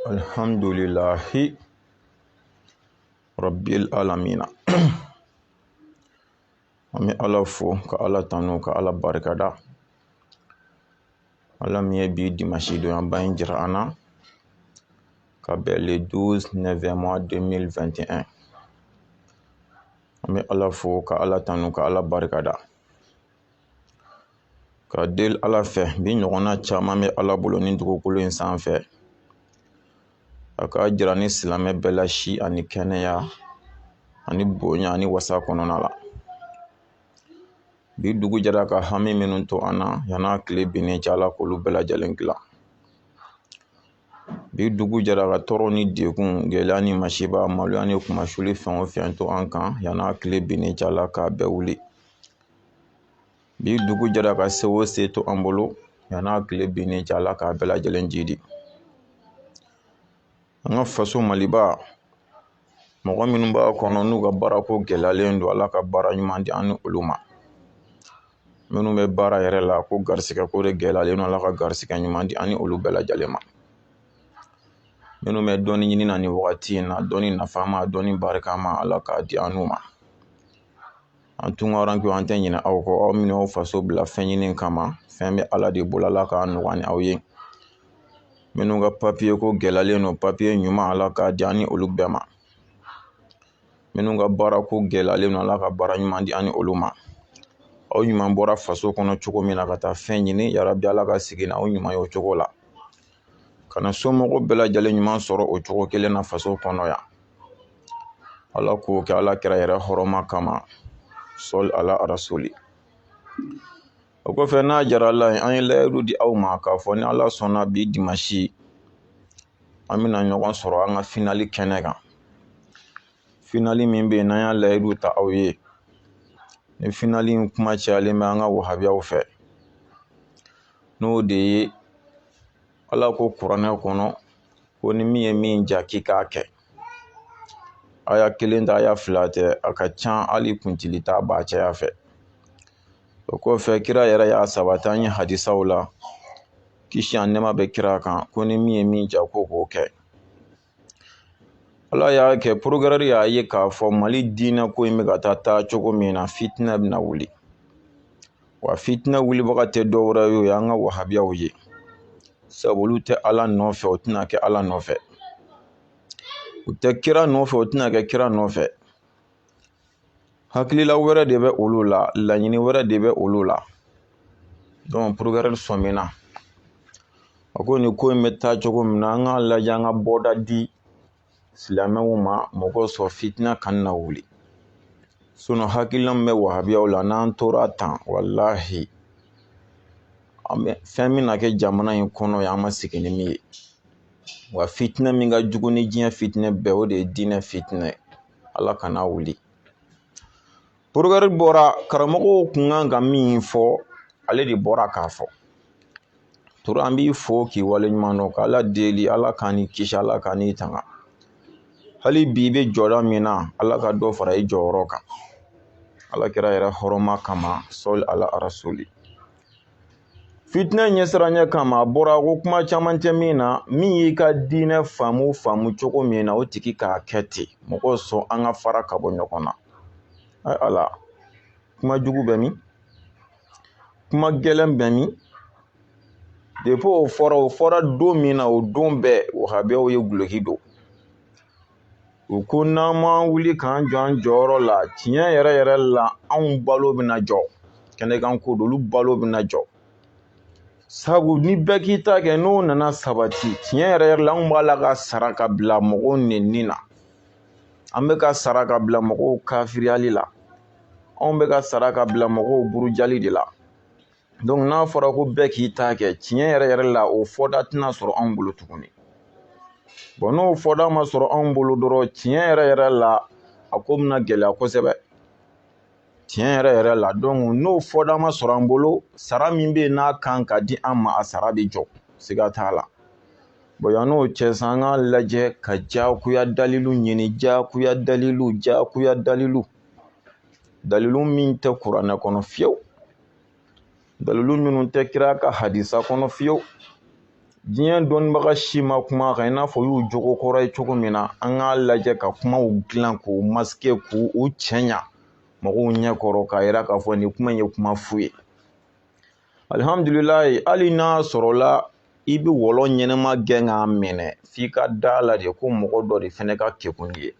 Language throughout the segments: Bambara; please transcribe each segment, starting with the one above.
Alhamdulillahi Rabbil Alamina. Ami ala fo ka ala tanu ka ala barikada. Ala mi ye bi dimanche don an ba jira ana ka bɛn le 12 9 mois 2021. Ami ala fo ka ala tanu ka ala barikada. Ka del ala fɛ bi ɲɔgɔnna caman bɛ ala bolo ni dugukolo in sanfɛ. A ka jira ni silamɛ bɛɛ la si ani kɛnɛya ani bonya ani wasa kɔnɔna la. Bi dugu jɛra ka hami minnu to an na yan'a tile binnen cɛ ala k'olu bɛɛ lajɛlen dilan. Bi dugu jɛra ka tɔɔrɔ ni degun gɛlɛya ni masiba maloya ni kumasuli fɛn o fɛn to an kan yan'a tile binnen cɛ ala k'a bɛɛ wuli. Bi dugu jɛra ka se o se to an bolo yan'a tile binnen cɛ ala k'a bɛɛ lajɛlen jidi. An ka faso Maliba mɔgɔ minnu b'a kɔnɔ n'u ka baarako gɛlɛyalen don ala ka baara ɲuman di an ni olu ma. Minnu bɛ baara yɛrɛ la ko garisigɛ ko de gɛlɛyalen don ala ka garisigɛ ɲuman di an ni olu bɛɛ lajɛlen ma. Minnu bɛ dɔnni ɲini na ni wagati in na dɔnni nafama dɔnni barikama ala k'a di an n'u ma. An tun ka rankiw an tɛ ɲinɛ aw kɔ aw minnu y'aw faso bila fɛn ɲini kama fɛn bɛ ala de bolo ala k'a nɔgɔya ni aw ye. Minnu ka papiye ko gɛlɛyalen don papiye ɲuman ala k'a di an ni olu bɛɛ ma. Minnu ka baara ko gɛlɛyalen don ala ka baara ɲuman di an ni olu ma. Aw ɲuman bɔra faso kɔnɔ cogo min na ka taa fɛn ɲini yarabi ala ka segin na aw ɲuman ye o cogo la. Kana somɔgɔw bɛɛ lajɛlen ɲuman sɔrɔ o cogo kelen na faso kɔnɔ yan. Ala k'o kɛ ala kɛra yɛrɛ hɔrɔma kama sɔli ala arasoli. O kɔfɛ n'a jara ala ye an ye layidu di aw ma k'a fɔ ni ala sɔnna bi dimanche an bɛna ɲɔgɔn sɔrɔ an ka finali kɛnɛ kan. Finali min bɛ yen n'an y'a layidu ta aw ye ni finali in kuma cayalen bɛ an ka wahabiyaw fɛ n'o de ye ala ko kuranɛ kɔnɔ ko ni min ye min ja k'i k'a kɛ. Aya kelen ta aya fila tɛ a ka can hali kuntili ta b'a caya fɛ. O kɔfɛ kira yɛrɛ y'a sabati an ye hadisaw la kisi ani nɛɛma bɛ kira kan ko ni min ye min ja ko k'o kɛ. Ala y'a kɛ progrès y'a ye k'a fɔ Mali diinɛ ko in bɛ ka taa cogo min na fitinɛ bɛna wuli. Wa fitinɛ wulibaga tɛ dɔwɛrɛ ye o y'an ka wahabiyaw ye. Sabu olu tɛ ala nɔfɛ o tɛna kɛ ala nɔfɛ. U tɛ kira nɔfɛ o tɛna kɛ kira nɔfɛ. Hakilila wɛrɛ de bɛ olu la laɲini wɛrɛ de bɛ olu la. Donc progrès sɔmina. A ko ni ko in bɛ taa cogo min na an ka lajɛ an ka bɔda di silamɛw ma mɔgɔ sɔrɔ fitinɛ kan na wuli. Sinon hakilila min bɛ wahabiyaw la n'an tora tan walahi fɛn min na kɛ jamana in kɔnɔ yan an ma segin ni min ye. Wa fitinɛ min ka jugu ni diɲɛ fitinɛ bɛɛ o de ye diinɛ fitinɛ ala kana wuli. Progrès bɔra karamɔgɔw kun kan ka min fɔ ale de bɔra k'a fɔ. Tura an b'i fo k'i waleɲuman dɔn ka ala deli ala k'an ni kisi ala k'an ni tanga. Hali bi i bɛ jɔda min na ala ka dɔ fara i jɔyɔrɔ kan. Ala kɛra yɛrɛ hɔrɔma kama sɔli ala arasoli. Fitinɛ ɲɛsiranɲɛ kama a bɔra ko kuma caman tɛ min na min y'i ka diinɛ faamu cogo min na o tigi k'a kɛ ten mɔgɔw sɔn an ka fara ka bɔ ɲɔgɔn na. Ala kuma jugu bɛ min kuma gɛlɛn bɛ min depuis o fɔra don min na o don bɛɛ wahabiyaw ye guloki don. U ko n'an ma wuli k'an jɔ an jɔyɔrɔ la tiɲɛ yɛrɛ la anw balo bɛna jɔ kɛnɛkan ko don olu balo bɛna jɔ. Sabu ni bɛɛ k'i ta kɛ n'o nana sabati tiɲɛ yɛrɛ la anw b'a la ka sara ka bila mɔgɔw nɛnini na. An bɛ ka sara ka bila mɔgɔw kafiriyali la. Anw bɛ ka sara ka bila mɔgɔw burujali de la. Donc n'a fɔra ko bɛɛ k'i ta kɛ tiɲɛ yɛrɛ la o fɔda tɛna sɔrɔ anw bolo tuguni. Bon n'o fɔda ma sɔrɔ anw bolo dɔrɔn tiɲɛ yɛrɛ la a ko bɛna gɛlɛya kosɛbɛ. Tiɲɛ yɛrɛ la donc n'o fɔda ma sɔrɔ an bolo sara min bɛ yen n'a kan ka di an ma a sara bɛ jɔ siga t'a la. Bon yan n'o cɛ sa an ka lajɛ ka jagoya dalilu ɲini jagoya dalilu min tɛ kuranɛ kɔnɔ fiyewu. Dalilu minnu tɛ kira ka hadisa kɔnɔ fiyewu. diɲɛ dɔnnibaga si ma kuma kan i n'a fɔ y'u jogo kɔrɔ ye cogo min na an k'a lajɛ ka kumaw dilan k'u masike k'u cɛɲa mɔgɔw ɲɛ kɔrɔ k'a yira k'a fɔ nin kuma in ye kuma fu ye alihamdulilayi hali n'a sɔrɔla i bɛ wɔlɔ ɲɛnɛma gɛn k'a minɛ f'i ka da la de ko mɔgɔ dɔ de fɛnɛ ka kekun ye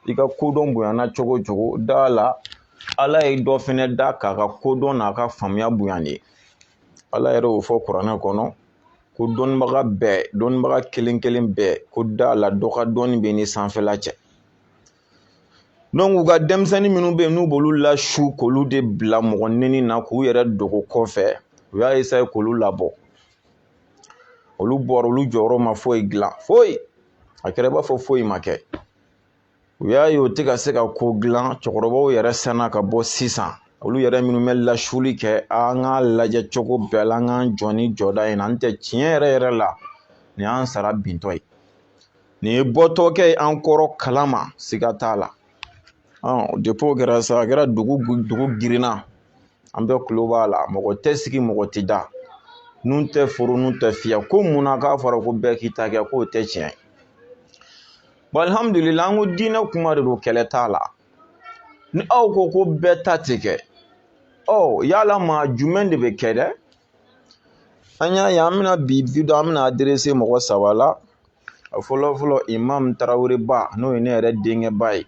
i ka kodɔn bonyana cogo cogo da la ala ye dɔ fɛnɛ da k'a ka kodɔn n'a ka faamuya bonyan ye ala yɛrɛ y'o fɔ kuranɛ kɔnɔ ko dɔnnibaga bɛɛ dɔnnibaga kelen kelen bɛɛ ko da la dɔ ka dɔnni bɛ ni sanfɛla cɛ donc u ka denmisɛnnin minnu bɛ yen n'u b'olu la su k'olu de bila mɔgɔ neni na k'u yɛrɛ dogo kɔfɛ u y'a essayer k'olu labɔ olu bɔra olu jɔyɔrɔ ma foyi dilan foyi a kɛra i b'a fɔ foyi ma kɛ u y'a ye o tɛ ka se ka ko dilan cɛkɔrɔbaw yɛrɛ sanna ka bɔ sisan olu yɛrɛ minnu bɛ lasuli kɛ an k'a lajɛ cogo bɛɛ la an k'an jɔ ni jɔda in na n tɛ tiɲɛ yɛrɛ yɛrɛ la nin y'an sara bintɔ ye nin ye bɔtɔkɛ ye an kɔrɔ kalama siga t'a la depuis o kɛra sa a kɛra dugu girinna an bɛɛ tulo b'a la mɔgɔ tɛ sigi mɔgɔ tɛ da nun tɛ foro nun tɛ fiyɛ ko mun na k'a fɔra ko bɛɛ k'i ta kɛ k'o tɛ tiɲɛ ye bon alhamdulillah an ko diinɛ kuma de don kɛlɛ t'a la ni aw ko ko bɛɛ ta tɛ kɛ yala maa jumɛn de bɛ kɛ dɛ an y'a ye an bɛna bi video an bɛna adressé mɔgɔ saba la a fɔlɔ fɔlɔ imam tarawele ba n'o ye ne yɛrɛ denkɛ ba ye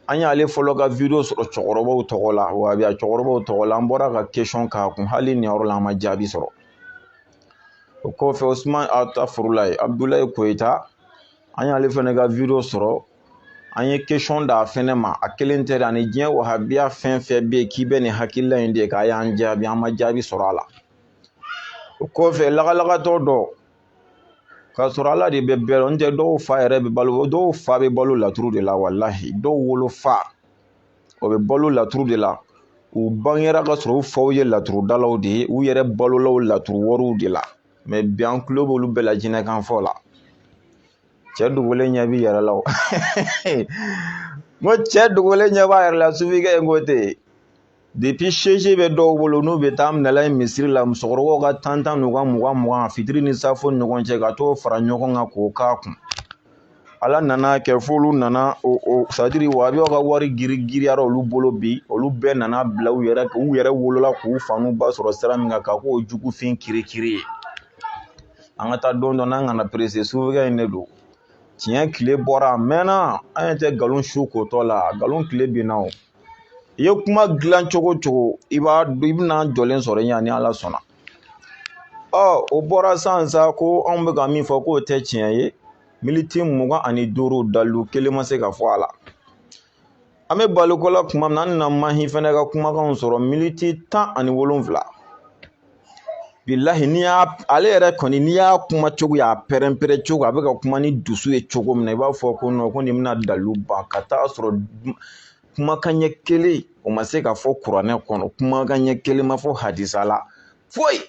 an y'ale fɔlɔ ka video sɔrɔ cɛkɔrɔbaw tɔgɔ la wa a bɛ cɛkɔrɔbaw tɔgɔ la an bɔra ka question k'a kun hali nin yɔrɔ la an ma jaabi sɔrɔ o kɔfɛ Usman Atafurulayi Abdulayi Koyita an y'ale fɛnɛ ka video sɔrɔ an ye question d'a fɛnɛ ma a kelen tɛ ani diɲɛ wahabiya fɛn fɛn bɛ yen k'i bɛ nin hakilila in de k'a y'an jaabi an ma jaabi sɔrɔ a la o kɔfɛ lagalagatɔ dɔ k'a sɔrɔ ala de bɛ bɛɛ n tɛ dɔw fa yɛrɛ bɛ balo dɔw fa bɛ balo laturu de la walahi dɔw wolo fa o bɛ balo laturu de la u bangera ka sɔrɔ u faw ye laturudalaw de ye u yɛrɛ balolaw laturu wariw de la mais bi an tulo b'olu bɛɛ la jinɛkan fɔ la cɛ dogolen ɲɛ b'i yɛrɛ la o n ko cɛ dogolen ɲɛ b'a yɛrɛ la sufikɛ in ko ten depuis sege bɛ dɔw bolo n'u bɛ taa minɛla in misiri la musokɔrɔbaw ka tan n'u ka mugan fitiri ni safo ni ɲɔgɔn cɛ ka t'o fara ɲɔgɔn kan k'o k'a kun ala nana kɛ f'olu nana sadiri wahabiyaw ka wari giriyara olu bolo bi olu bɛɛ nana bila u yɛrɛ wolola k'u fanu ba sɔrɔ sira min kan ka k'o jugufin kirikiri ye an ka taa don dɔ n'an kana perese sufikɛ in de don tiɲɛ tile bɔra a mɛnna an tɛ nkalon su k'o la nkalon tile binna o i ye kuma dilan cogo cogo i bɛna jɔlen sɔrɔ yan ni ala sɔnna o bɔra sisan sa ko anw bɛ ka min fɔ k'o tɛ tiɲɛ ye militi 25 dalu kelen ma se ka fɔ a la an bɛ balikola kuma min na an na mahi fɛnɛ ka kumakanw sɔrɔ militi 17 bilahi ale yɛrɛ kɔni n'i y'a kuma cogo y'a pɛrɛn-pɛrɛn cogo a bɛ ka kuma ni dusu ye cogo min na i b'a fɔ ko non ko nin bɛna dalu ban ka taa sɔrɔ kumakan ɲɛ kelen o ma se ka fɔ kuranɛ kɔnɔ kumakan ɲɛ kelen ma fɔ hadisa la foyi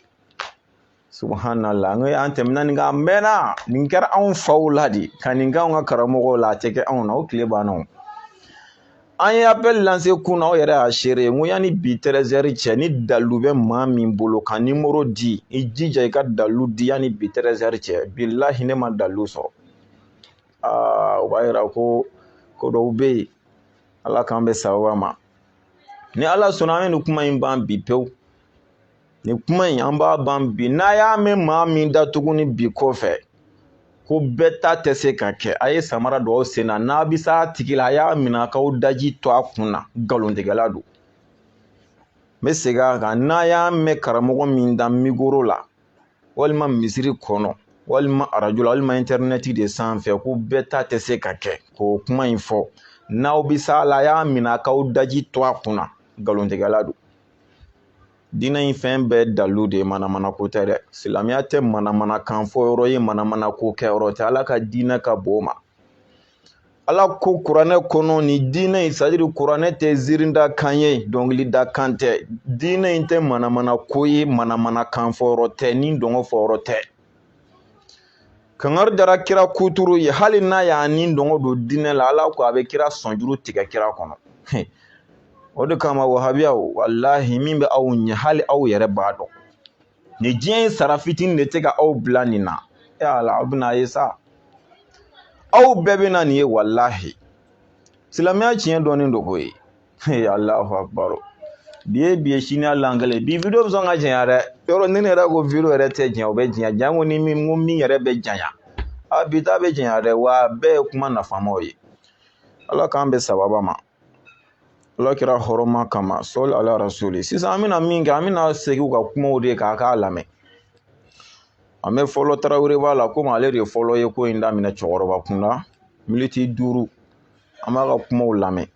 subhanallah n ko an tɛmɛna nin kan a mɛnna nin kɛra anw faw la de ka nin kɛ anw ka karamɔgɔw la a tɛ kɛ anw na o tile banna o an ye appel lancé kun na aw yɛrɛ y'a seere n ko yanni bi 13h cɛ ni dalu bɛ maa min bolo ka numéro di i jija i ka dalu di yanni bi 13h cɛ bilahi ne ma dalu sɔrɔ o b'a yira ko dɔw bɛ yen ala k'an bɛ sababa ma ni ala sɔnna an bɛ nin kuma in ban bi pewu nin kuma in an b'a ban bi n'a y'a mɛn maa min da tuguni bi kɔfɛ ko bɛɛ ta tɛ se ka kɛ a ye samara don aw sen na n'a bɛ s'a tigi la a y'a minɛ a k'aw daji to a kun na nkalontigɛla don n bɛ segin a kan n'a y'a mɛn karamɔgɔ min da mikoro la walima misiri kɔnɔ walima arajo la walima interinɛti de sanfɛ ko bɛɛ ta tɛ se ka kɛ k'o kuma in fɔ n'aw bɛ s'a la a y'a minɛ a k'aw daji to a kun na nkalontigɛla don diinɛ in fɛn bɛɛ dalu de ye manamana ko tɛ dɛ silamɛya tɛ manamana kan fɔ yɔrɔ ye manamana ko kɛ yɔrɔ tɛ ala ka diinɛ ka bon o ma ala ko kuranɛ kɔnɔ ni diinɛ in c'est-à-dire kuranɛ tɛ zirinda kan ye dɔnkilida kan tɛ diinɛ in tɛ manamana ko ye manamana kan fɔ yɔrɔ tɛ ni dɔngɔ fɔ yɔrɔ tɛ kangari dara kira kuturu ye hali n'a y'a ni dɔngɔ don diinɛ la ala ko a bɛ kira sɔnjuru tigɛ kira kɔnɔ o de kama wahabiyaw wallahi min bɛ aw ɲɛ hali aw yɛrɛ b'a dɔn ni diɲɛ sara fitinin de tɛ ka aw bila nin na ala aw bɛna ye sa aw bɛɛ bɛ na nin ye walahi silamɛya tiɲɛ dɔɔnin don koyi Allahu akbar bi ye sini langale bi video bɛ sɔn ka janya dɛ yɔrɔ ne yɛrɛ ko video yɛrɛ tɛ janya o bɛ janya jango ni min yɛrɛ bɛ janya a bi ta bɛ janya dɛ wa bɛɛ ye kuma nafamaw ye ala k'an bɛ sababa ma ala kira hɔrɔma kama sɔli ala rasuli sisan an bɛna min kɛ an bɛna segin ka kumaw de k'a k'a lamɛn an bɛ fɔlɔ Tarawele b'a la komi ale de ye fɔlɔ ye ko in daminɛ cɛkɔrɔba kunda miniti 5 an b'a ka kumaw lamɛn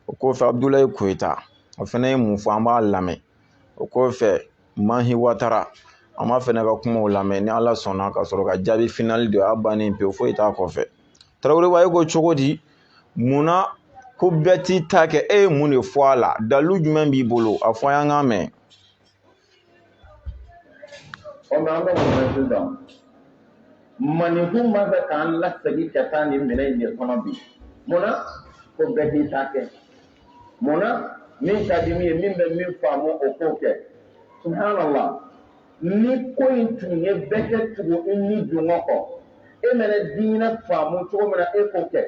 o kɔfɛ Abdulayi Koyita o fana ye mun fɔ an b'a lamɛn o kɔfɛ Mahi Watara an b'a fana ka kumaw lamɛn ni ala sɔnna ka sɔrɔ ka jaabi finali de y'a bannen pewu foyi t'a kɔfɛ Tarawele b'a ye ko cogo di munna ko bɛɛ t'i ta kɛ e ye mun de fɔ a la dalu jumɛn b'i bolo a fɔ an k'a mɛn maninfin ma fɛ k'an lasegin ka taa nin minɛn in de kɔnɔ bi munna ko bɛɛ t'i ta kɛ munna min ka di min ye min bɛ min faamu o k'o kɛ subhanallah ni ko in tun ye bɛɛ kɛ tugu i ni dungɔ kɔ e mana diinɛ faamu cogo min na e k'o kɛ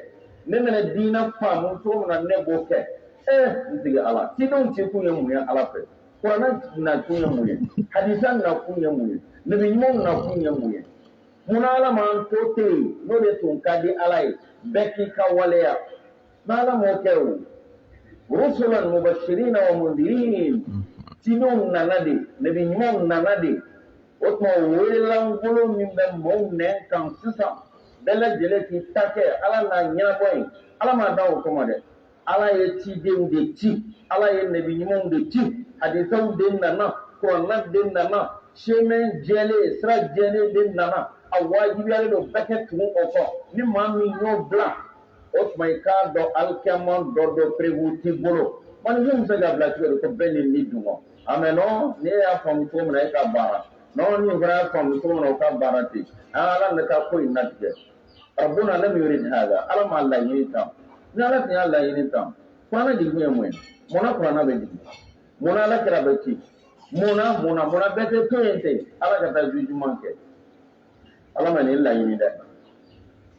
ne mana diinɛ faamu cogo min na ne b'o kɛ n sigi ala cidenw ci kun ye mun ye ala fɛ kuranɛ na kun ye mun ye hadisa na kun ye mun ye nabi ɲumanw na kun ye mun ye munna ala m'an to ten yen n'o de tun ka di ala ye bɛɛ k'i ka waleya n'ala m'o kɛ o rusulan mubashirina wa mundirin cidenw nana de nabi ɲumanw nana de o tuma welelangolo min bɛ maaw nɛn kan sisan bɛɛ lajɛlen k'i ta kɛ ala n'a ɲɛnabɔ yen ala m'a dan o kama dɛ ala ye cidenw de ci ala ye nabi ɲumanw de ci hadisaw de nana kuranɛ de nana chemin jɛlen sira jɛlen de nana a wajibiyalen don bɛɛ kɛ tugu o kɔ ni maa min y'o bila o tuma i k'a dɔn alikiyama dɔ dɔ prévu t'i bolo maninfin bɛ se ka bila cogo di ko bɛɛ ni ni dun kɔ mais non ni e y'a faamu cogo min na e ka baara non ni fana y'a faamu cogo min na o ka baara ten ala ne ka ko in latigɛ rabbuna lam yurid hada ala m'a laɲini tan ni ala tun y'a laɲini tan kuranɛ jigin ye mun ye munna kuranɛ bɛ jigin munna ala kira bɛ ci munna bɛɛ tɛ to yen ten ala ka taa jugement kɛ ala ma nin laɲini dɛ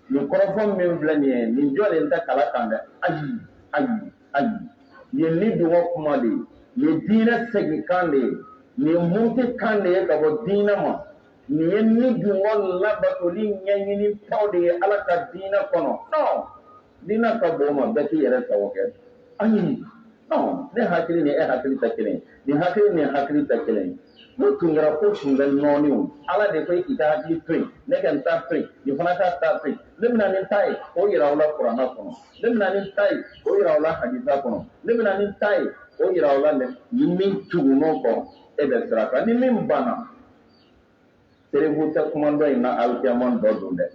nin kɔrɔfɔ min filɛ nin ye nin jɔlen tɛ kala kan dɛ ayi nin ye ni dɔgɔ kuma de ye nin ye diinɛ segin kan de ye nin ye muruti kan de ye ka bɔ diinɛ ma nin ye ni dungɔ labatoli ɲɛɲini taw de ye ala ka diinɛ kɔnɔ non diinɛ ka bon o ma bɛɛ k'i yɛrɛ sago kɛ ayi non ne hakili ni e hakili tɛ kelen ye nin hakili ni hakili tɛ kelen ye n'o tun kɛra ko tun bɛ nɔɔni o ala de ko i ka hakili to yen ne ka n ta to yen nin fana ka ta to yen ne bɛna nin ta ye o yira aw la kuranɛ kɔnɔ ne bɛna nin ta ye o yira aw la hadisa kɔnɔ ne bɛna nin ta ye o yira aw la ni min tugun'o kɔ e bɛ sira kan ni min banna serebu tɛ kuma dɔ in na alikiyama dɔ don dɛ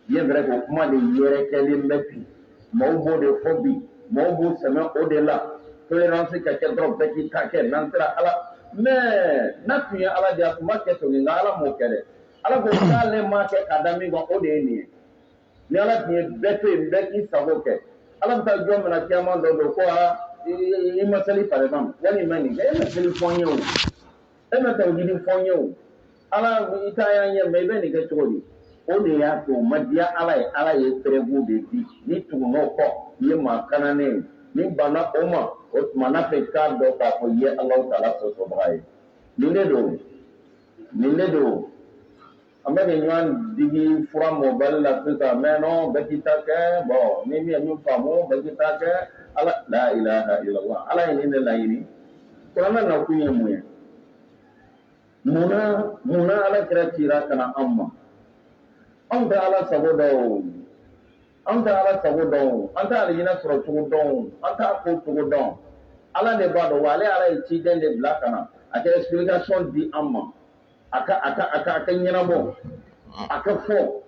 ye vrai ko kuma de yɛrɛkɛlen bɛ bi maaw b'o de fɔ bi maaw b'u sɛmɛ o de la tolérance ka kɛ dɔrɔn bɛɛ k'i ta kɛ n'an sera ala mais n'a tun ye ala de a tun b'a kɛ to nka ala m'o kɛ dɛ ala ko n'ale m'a kɛ k'a da min kan o de ye nin ye ni ala tun ye bɛɛ to yen bɛɛ k'i sago kɛ ala bɛ taa jɔn min na kiyama dɔ don ko i ma seli par exemple wali ma nin kɛ e ma seli fɔ n ye o e ma tawhidi fɔ n ye o ala i t'a y'an ɲɛ mɛ i bɛ nin kɛ cogo di o de y'a to o ma diya ala ye prévu de di ni tugun'o kɔ i ye maa kananen ye ni banna o ma o tuma n'a fɛ k'a dɔn k'a fɔ i ye alahu taala sɔsɔbaga ye nin de don an bɛ nin ɲɔgɔn digi fura mɔbali la sisan mais non bɛɛ k'i ta kɛ bon ni min ye min faamu bɛɛ k'i ta kɛ ala la ilaha illallah ala ye nin de laɲini kuranɛ nakun ye mun ye munna ala kira cira ka na an ma anw tɛ ala sago dɔn an tɛ ala sago dɔn an tɛ alijinɛ sɔrɔ cogo dɔn an t'a ko cogo dɔn ala de b'a dɔn wa ale ala ye ciden de bila ka na a ka explication di an ma a ka ɲɛnabɔ a ka fɔ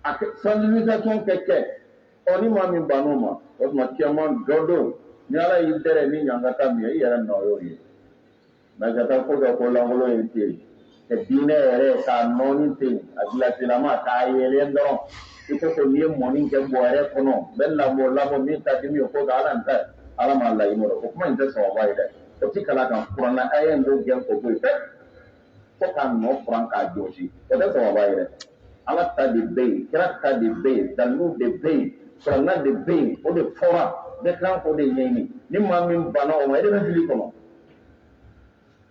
a ka sensibilisation kɛ ni maa min bann'o ma o tuma caman dɔ don ni ala y'i dɛrɛ ni ɲankata min ye i yɛrɛ nɔ y'o ye mais ka taa ko kɛ ko lankolon ye ten yen ka diinɛ yɛrɛ k'a nɔɔni ten a gilasilama k'a yɛlɛ dɔrɔn i ko n'i ye mɔni kɛ bɔrɛ kɔnɔ n bɛ lamɔ min ka di min ye ko ka ala nin ta ala m'a laɲini o kuma in tɛ sababa ye dɛ o ti kalan kan kuranna a ye n b'o gɛn o bɔ yen fo k'a nɔ furan k'a jɔsi o tɛ sababa ye dɛ ala ta de bɛ yen kira ta de bɛ yen dalilu de bɛ yen kuranna de bɛ yen o de fɔra bɛɛ kan k'o de ɲɛɲini ni maa min banna o ma e de bɛ fili kɔnɔ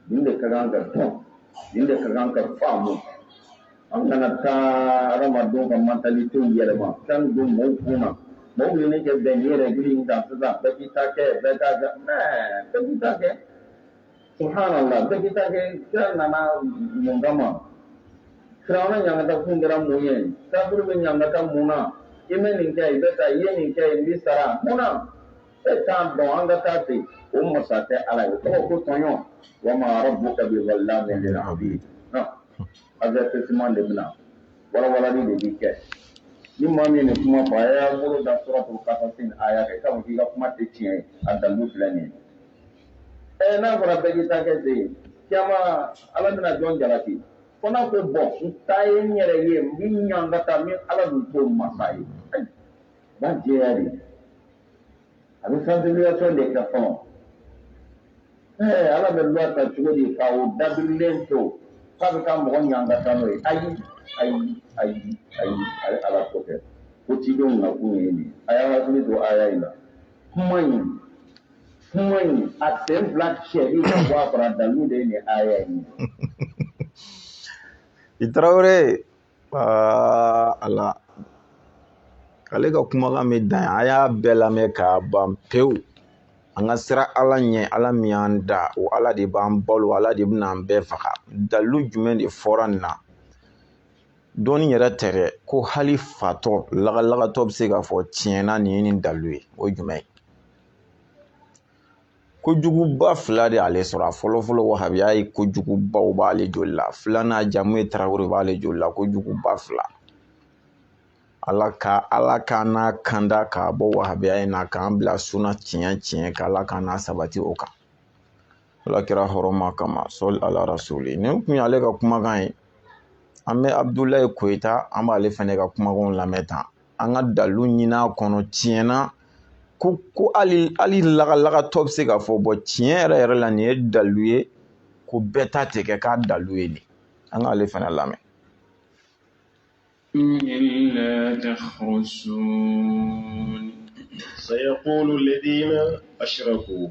nin de ka kan ka dɔn nin de ka kan ka faamu an kana taa adamadenw ka mentalitew yɛlɛma fɛn don mɔɔw kun na mɔɔw bɛ ne kɛ bɛn ni yɛrɛ gili in kan sisan bɛɛ k'i ta kɛ bɛɛ k'a kɛ bɛɛ k'i ta kɛ subhanallah bɛɛ k'i ta kɛ kira nana mun kama firawuna ɲangata kun kɛra mun ye kafiri bɛ ɲangata mun na i bɛ nin kɛ i bɛ taa i ye nin kɛ i bɛ sara mun na e t'a dɔn an ka taa ten o masakɛ ala ye o tɔgɔ ko tɔɲɔ wa ma rabbuka bi zallamin lil abid avertissement de bɛna walawalali de bi kɛ ni maa min ye nin kuma fɔ a y'a bolo da suratul Qasas aya kɛ k'a fɔ k'i ka kuma tɛ tiɲɛ ye a dalilu filɛ nin ye n'a fɔra bɛɛ k'i ta kɛ ten kiyama ala bɛna jɔn jalaki fo n'a ko bɔn n ta ye n yɛrɛ ye n bɛ ɲangata min ala dun t'o masa ye ba jɛya de a bɛ sensibilisation de kɛ fɔlɔ ala bɛ loi ta cogo di k'a o dabirilen to k'a bɛ taa mɔgɔ ɲangata n'o ye ayi ala ko tɛ ko cidenw na kun ye nin a y'a hakili to aya in na kuma in a sen fila cɛli ka bɔ a kɔrɔ dalilu de ye nin aya in ye i Tarawele ala ale ka kumakan bɛ dan a y'a bɛɛ lamɛn k'a ban pewu an ka sira ala ɲɛ ala min y'an da o ala de b'an balo ala de bɛna an bɛɛ faga dalilu jumɛn de fɔra nin na dɔɔni yɛrɛ tɛ dɛ ko hali fatɔ lagalagatɔ bɛ se k'a fɔ tiɲɛna nin ye nin dalilu ye o jumɛn ye kojuguba fila de ale sɔrɔ a fɔlɔfɔlɔ wahabiya ye kojugubaw b'ale joli la filanan jamu ye Tarawele b'ale joli la kojuguba fila ala ka n'a kanda k'a bɔ wahabiya in na k'an bila sunna tiɲɛ k'ala ka n'a sabati o kan ala kira hɔrɔma kama sɔli ala rasuli nin kun ye ale ka kumakan ye an bɛ Abdulayi Koyita an b'ale fɛnɛ ka kumakanw lamɛn tan an ka dalilu ɲini a kɔnɔ tiɲɛna ko hali lagalagatɔ bɛ se k'a fɔ bɔ tiɲɛ yɛrɛ la nin ye dalilu ye ko bɛɛ ta tɛ kɛ k'a dalilu ye nin an k'ale fɛnɛ lamɛn إلا تخرسون سيقول الذين أشركوا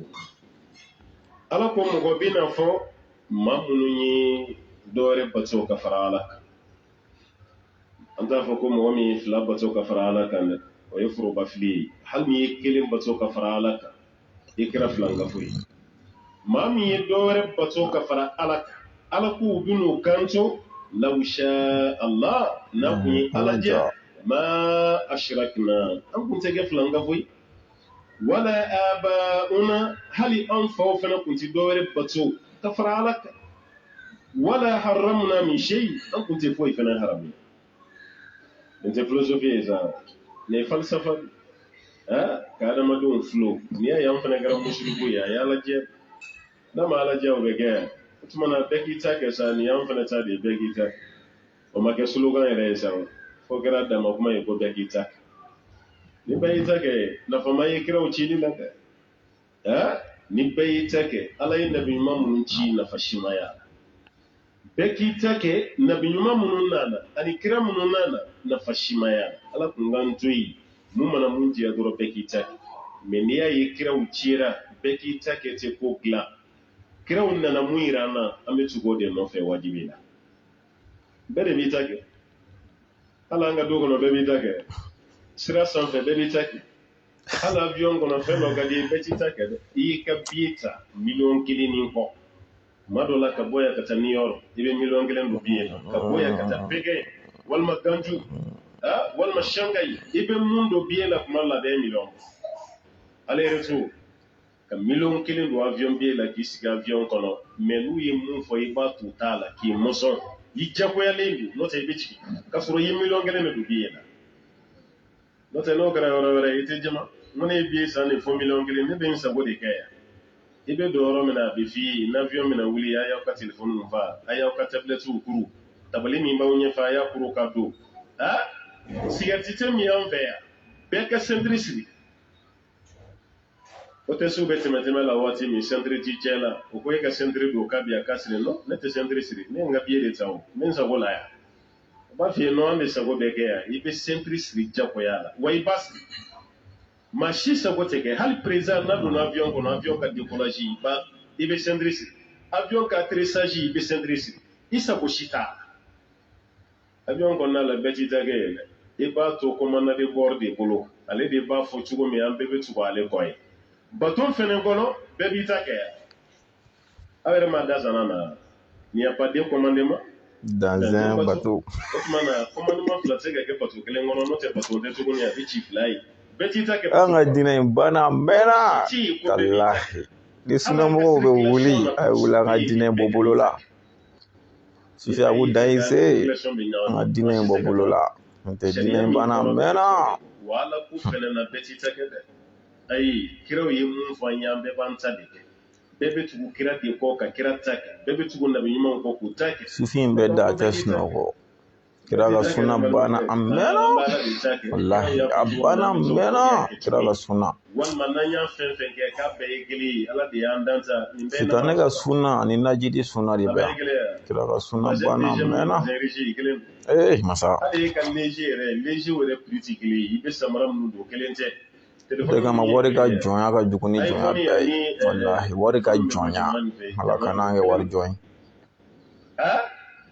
ألكم مغبين فو ممنوني دور باتو كفرالك أنت فكم ومي فلا باتو كفرالك ويفرو بفلي هل مي كلم باتو كفرالك يكرا فلان كفوي ما مي دور باتو كفرالك ألكو بنو كانتو لو شاء الله نقول على جاء ما أشركنا أم كنت قفلا قفوي ولا آباؤنا هل أنفوا فنا كنت دور بطو كفر عليك ولا حرمنا من شيء أم كنت فوي فنا حرمنا أنت فلسفي إذا نفلسفة كذا ما دون فلو نيا يوم فنا كرام مشركوا يا لجأ لما على جاء وبجاء tumana bɛɛ ta kɛ sa ni an fana ta de bɛɛ ta o ma kɛ slogan yɛrɛ ye sa fo kɛra dama kuma ye ko bɛɛ ta ni bɛɛ ta kɛ nafama ye kiraw cili la dɛ ni bɛɛ ta kɛ ala ye nabi ɲuman minnu ci nafa simaya bɛɛ ta kɛ nabi ɲuman minnu nana ani kira minnu nana nafa simaya ala kun kan to yi mun mana mun diya dɔrɔn bɛɛ ta kɛ mɛ n'i y'a ye kiraw cira bɛɛ ta kɛ tɛ ko dilan kiraw nana mun yira an na an bɛ tugu o de nɔfɛ wajibi la bɛɛ de b'i ta kɛ hali an ka du kɔnɔ bɛɛ b'i ta kɛ sira sanfɛ bɛɛ b'i ta kɛ hali avion kɔnɔ fɛn dɔ ka di bɛɛ t'i ta kɛ dɛ i y'i ka billet ta 1,000,000 ni kɔ tuma dɔ la ka bɔ yan ka taa New York i bɛ 1,000,000 don billet la ka bɔ yan ka taa Pékin walima Ganju walima Shanghai i bɛ mun don billet la tuma la bɛɛ 1,000,000 aller retour ka 1,000,000 don avion billet la k'i sigi avion kɔnɔ mais n'u ye mun fɔ i b'a to t'a la k'i mɔsɔn i jagoyalen don n'o tɛ i bɛ jigin k'a sɔrɔ i ye 1,000,000 de don billet la n'o tɛ n'o kɛra yɔrɔ wɛrɛ i tɛ jama ko ne ye billet san de fo 1,000,000 ne bɛ n sago de kɛ yan i bɛ don yɔrɔ min na a bɛ f'i ye n'avion bɛna wuli a y'aw ka téléphone ninnu fa a y'aw ka tablette kuru tabali min b'aw ɲɛfɛ a y'a kuru ka don cigarette tɛ min y'an fɛ yan bɛɛ ka ceinture siri o tɛ su bɛ tɛmɛ la waati min sentiri ti cɛ la o ko e ka sentiri don k'a bi a ka siri non ne tɛ sentiri siri ne ye n ka biye de ta o n bɛ n sago la yan o b'a f'i ye non an bɛ sago bɛɛ kɛ yan i bɛ sentiri siri jagoya la wa i b'a siri maa si sago tɛ kɛ hali président n'a donna avion kɔnɔ avion ka décollage i bɛ sentiri siri avion ka atterrissage i bɛ sentiri siri i sago si t'a la avion kɔnɔna la bɛɛ t'i ta kɛ yɛlɛ i b'a to commandant de bord de bolo ale de b'a fɔ cogo min an bɛɛ bɛ tugu ale kɔ ye bateau fɛnɛ kɔnɔ bɛɛ b'i ta kɛ aw yɛrɛ m'a da zana na il n'y a pas de commandement dans un bateau o tuma na commandement fila tɛ se ka kɛ bateau kelen kɔnɔ n'o tɛ bateau tɛ tuguni a bɛ ci fila ye bɛɛ t'i ta kɛ an ka diinɛ in banna a mɛnna walahi ni sunnamɔgɔw bɛ wuli a ye wuli an ka diinɛ in bɔ bolo la sufi a b'u dan yi se an ka diinɛ in bɔ bolo la n'o tɛ diinɛ in banna a mɛnna wala ko fɛnɛ na bɛɛ t'i ta kɛ dɛ ayi kiraw ye mun fɔ an ye an bɛɛ b'an ta de kɛ bɛɛ bɛ tugu kira de kɔ ka kira ta kɛ bɛɛ bɛ tugu nabi ɲumanw kɔ k'u ta kɛ sufi in bɛ da a tɛ sunɔgɔ kira ka sunna banna a mɛnna walahi a banna a mɛnna kira ka sunna walima n'an y'a fɛn fɛn kɛ k'a bɛɛ ye kelen ye ala de y'an dan ta nin bɛɛ sitan ne ka sunna ani najidi sunna de bɛ kira ka sunna banna a mɛnna masa hali e ka léger yɛrɛ prix tɛ kelen ye i bɛ samara minnu don kelen tɛ o de kama wari ka jɔnya ka jugu ni jɔnya bɛɛ ye walahi wari ka jɔnya ala kana kɛ wari jɔn ye